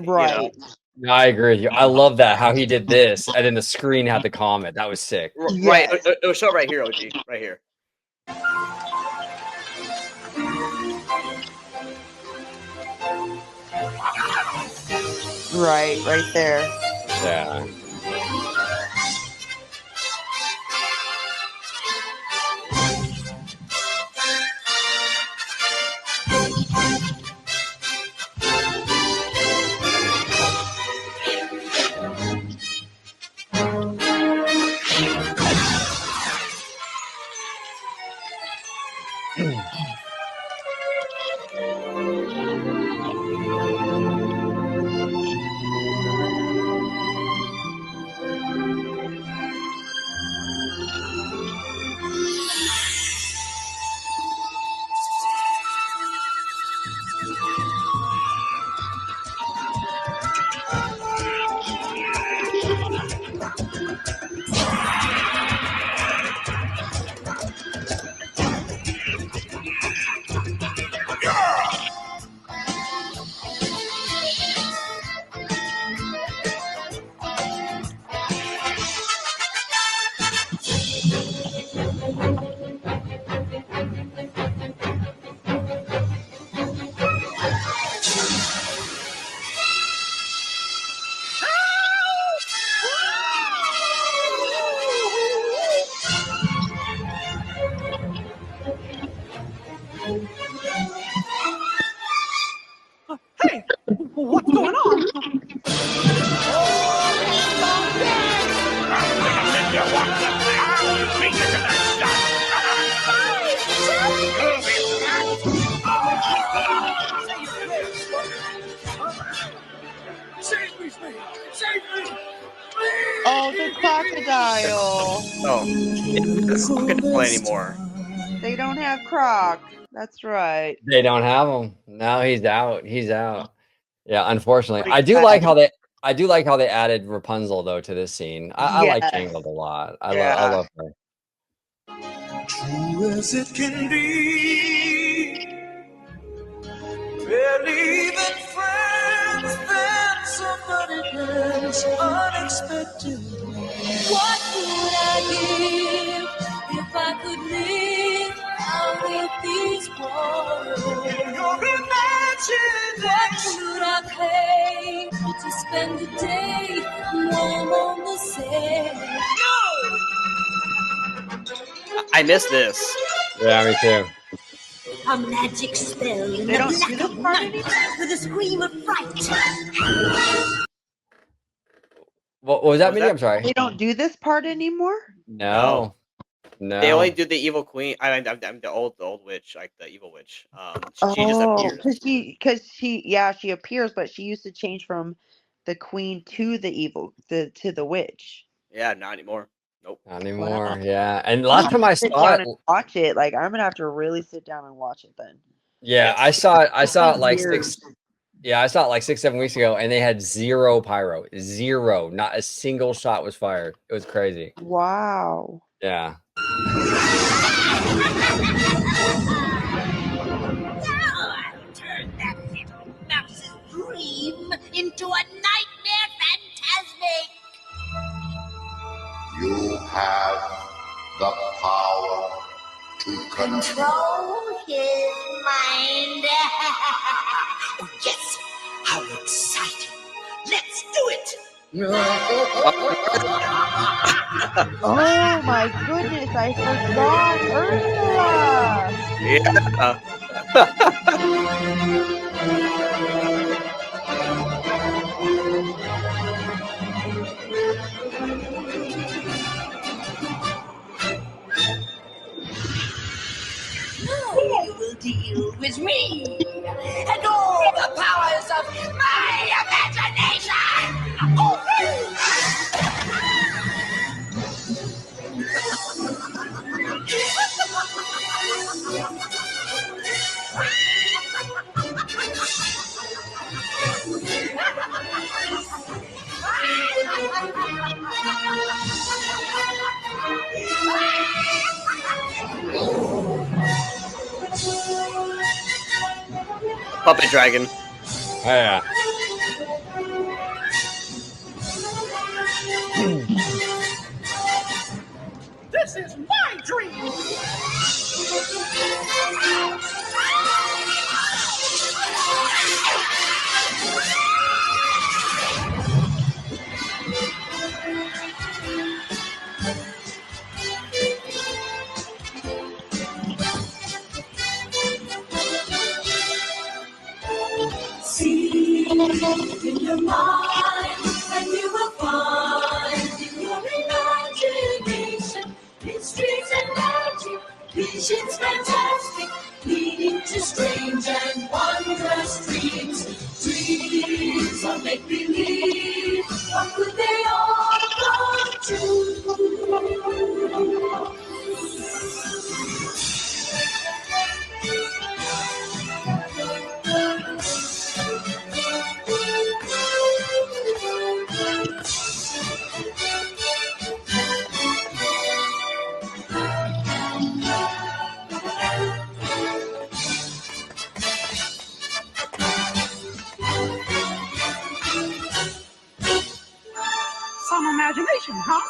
Right. No, I agree with you. I love that how he did this, and then the screen had the comment. That was sick. Right, it'll show right here, OG, right here. Right there. Yeah. Hey, what's going on? Save me, Save me! Oh, the crocodile. Oh, it's not gonna play anymore. They don't have Croc. That's right. They don't have him. No, he's out. He's out. Yeah, unfortunately. Pretty I do sad. like how they added Rapunzel though to this scene. I like Yes. Tangled a lot. I Yeah. love her. True as it can be. Barely even friends, then somebody else unexpectedly. What would I give if I could live out of these walls? In your imagination. What would I pay to spend a day warm on the sand? I miss this. Yeah, me too. A magic spell in They the don't black do of this part night anymore? with a scream of fright. What was that, Mindy? I'm sorry. They don't do this part anymore? No. No. They only do the evil queen. I'm the old witch, like the evil witch. She just appears. because she appears, but she used to change from the queen to the witch. Yeah, not anymore. Nope. Not anymore. Wow. Yeah. And last time I Sit saw down it, and watch it. Like I'm gonna have to really sit down and watch it then. yeah, Yes. I saw it like Years. I saw it like 6-7 weeks ago, and they had 0 pyro. 0. Not a single shot was fired. It was crazy. Wow. Yeah. Turn that little mouse's dream into a nightmare phantasmic. You have the power to Control his mind. Oh, yes! How exciting! Let's do it! Oh my goodness, I forgot Ursula. Yeah. Now you will deal with me and all the powers of my imagination. Puppet Dragon. Oh, yeah. This is my dream. See in your mind, and you will find in your imagination mysteries and magic, visions fantastic, leading to strange and wondrous dreams. Dreams of make believe, what could they all come true? Some imagination, huh?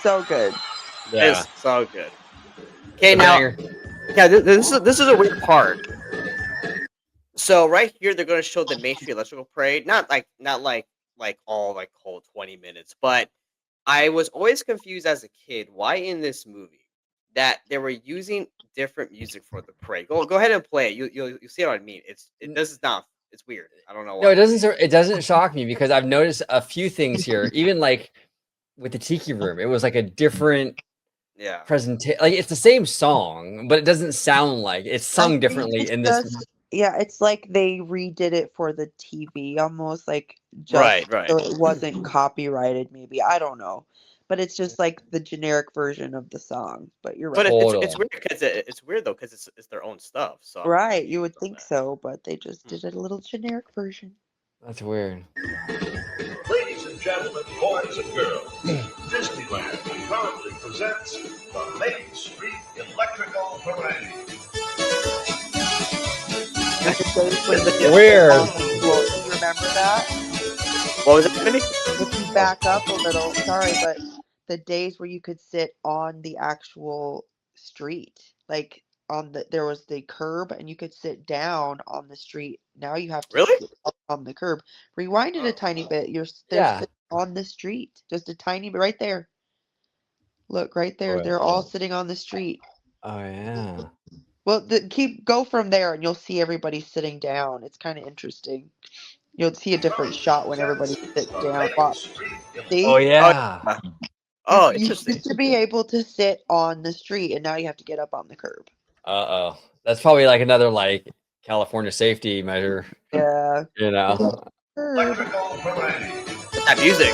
So good. Yeah. It's so good. Okay, now, yeah, this is a weird part. So right here, they're gonna show the Main Street Electrical Parade, not like all like whole 20 minutes, but I was always confused as a kid why in this movie that they were using different music for the parade. Go ahead and play it. You'll see what I mean. This is not. It's weird. I don't know why. No, it doesn't shock me because I've noticed a few things here. Even like with the Tiki Room, it was like a different presentation. Like it's the same song, but it doesn't sound like it's sung differently in this. Yeah, it's like they redid it for the TV almost, like just Right. so it wasn't copyrighted. Maybe I don't know, but it's just like the generic version of the song. But you're right. But it's weird because it's weird though because it's their own stuff. So I'm Right, you would think so, but they just did it a little generic version. That's weird. Ladies and gentlemen, boys and girls, Disneyland proudly presents the Main Street Electrical Parade. Weird. You remember that? What was it, Mindy? If you back up a little, sorry, but the days where you could sit on the actual street, like there was the curb and you could sit down on the street. Now you have to sit up on the curb. Rewind it a tiny bit. They're sitting on the street, just a tiny bit right there. Look right there. They're all sitting on the street. Oh yeah. Well, go from there and you'll see everybody sitting down. It's kind of interesting. You'll see a different shot when everybody sits down. See? Oh yeah. Oh, You interesting. used to be able to sit on the street, and now you have to get up on the curb. Uh-oh. That's probably like another like California safety measure. Yeah. You know. That music.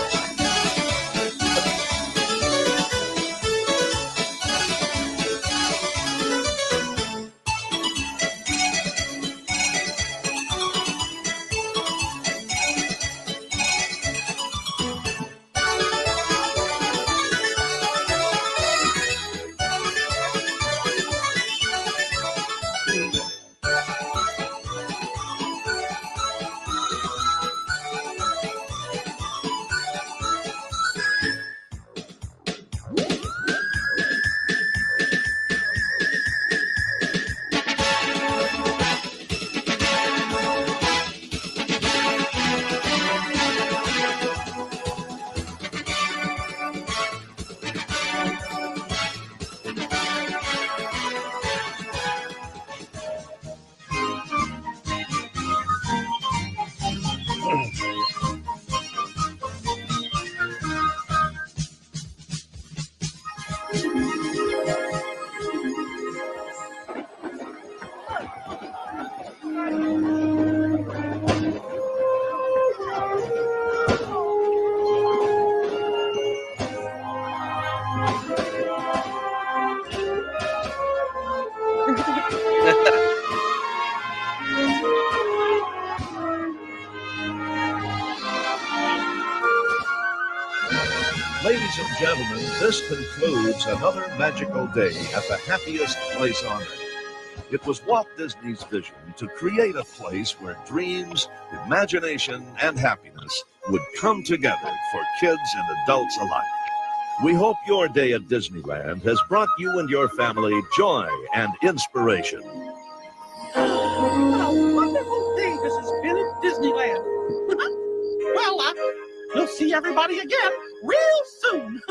Ladies and gentlemen, this concludes another magical day at the happiest place on earth. It was Walt Disney's vision to create a place where dreams, imagination, and happiness would come together for kids and adults alike. We hope your day at Disneyland has brought you and your family joy and inspiration. What a wonderful day this has been at Disneyland. Well, we'll see everybody again real soon.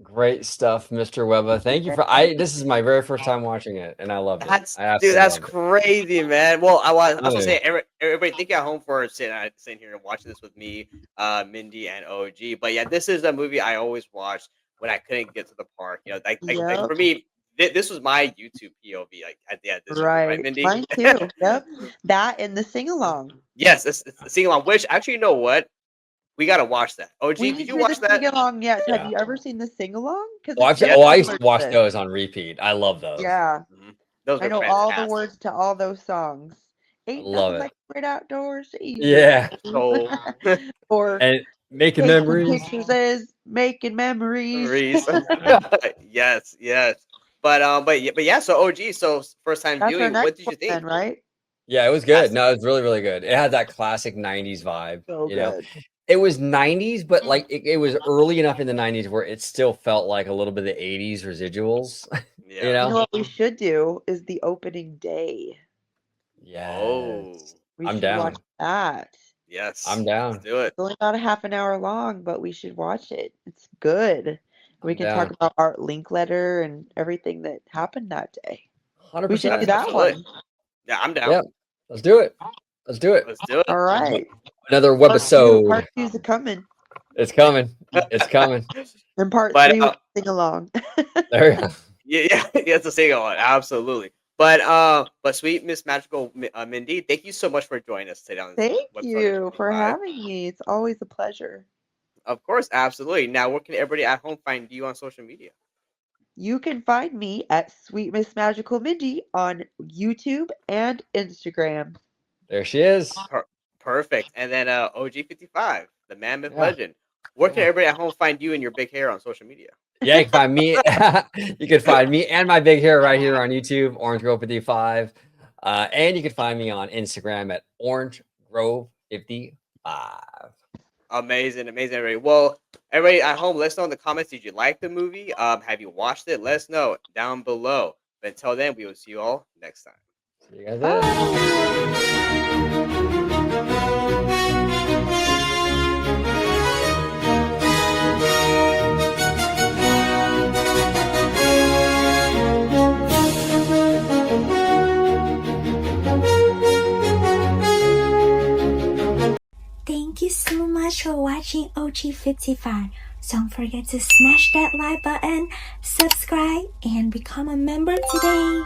Great stuff, Mr. Webba. Thank you for this is my very first time watching it, and I loved it. Dude, that's crazy, man. Well, I was Really? say everybody thank you at home for sitting here and watching this with me, Mindy and OG. But yeah, this is a movie I always watched when I couldn't get to the park. You know, like Yep. for me, this was my YouTube POV like at the end of this movie, Right. right, Mindy? Mine too. Yep. That and the sing along. Yes, it's the sing along. Which actually, you know what? We gotta watch that. OG, We did need you to watch do the that? sing along yet. Yeah. Have you ever seen the sing along? I used to watch those on repeat. I love those. Yeah. Those I are know all the fantastic. words to all those songs. Ain't love nothing it. like great outdoors. Yeah. So Or And making taking memories. pictures is making memories. yes, yes. But yeah. So OG, so first time That's our viewing. What next did you one think? then, right? Yeah, it was good. No, it was really, really good. It had that classic 90s vibe. So you know, good. it was 90s, but like it was early enough in the 90s where it still felt like a little bit of the 80s residuals. Yeah. You You know know? what we should do is the opening day. Yes. We I'm should down. watch that. Yes. I'm down. Let's do it. It's only about a half an hour long, but we should watch it. It's good. We I'm can down. talk about Art Linkletter and everything that happened that day. 100%. We should do that Absolutely. one. Yeah, I'm down. Yep. Let's do it. Let's do it. Let's do it. All right. Another Part webisode. two's a coming. It's coming. It's coming. And part But, three will sing along. There you go. Yeah, it's a single one. Absolutely. But sweet Miss Magical Mindy, thank you so much for joining us today on this Thank website you for 55. having me. It's always a pleasure. Of course, absolutely. Now, where can everybody at home find you on social media? You can find me at Sweet Miss Magical Mindy on YouTube and Instagram. There she is. Perfect. And then OG55, the man myth Yeah. legend. Where can everybody at home find you and your big hair on social media? Yeah, you can find me. You can find me and my big hair right here on YouTube, Orange Grove 55. And you can find me on Instagram at Orange Grove 55. Amazing, everybody. Well, everybody at home, let us know in the comments. Did you like the movie? Have you watched it? Let us know down below. But until then, we will see you all next time. See you guys later. Thank you so much for watching OG55. Don't forget to smash that like button, subscribe, and become a member today.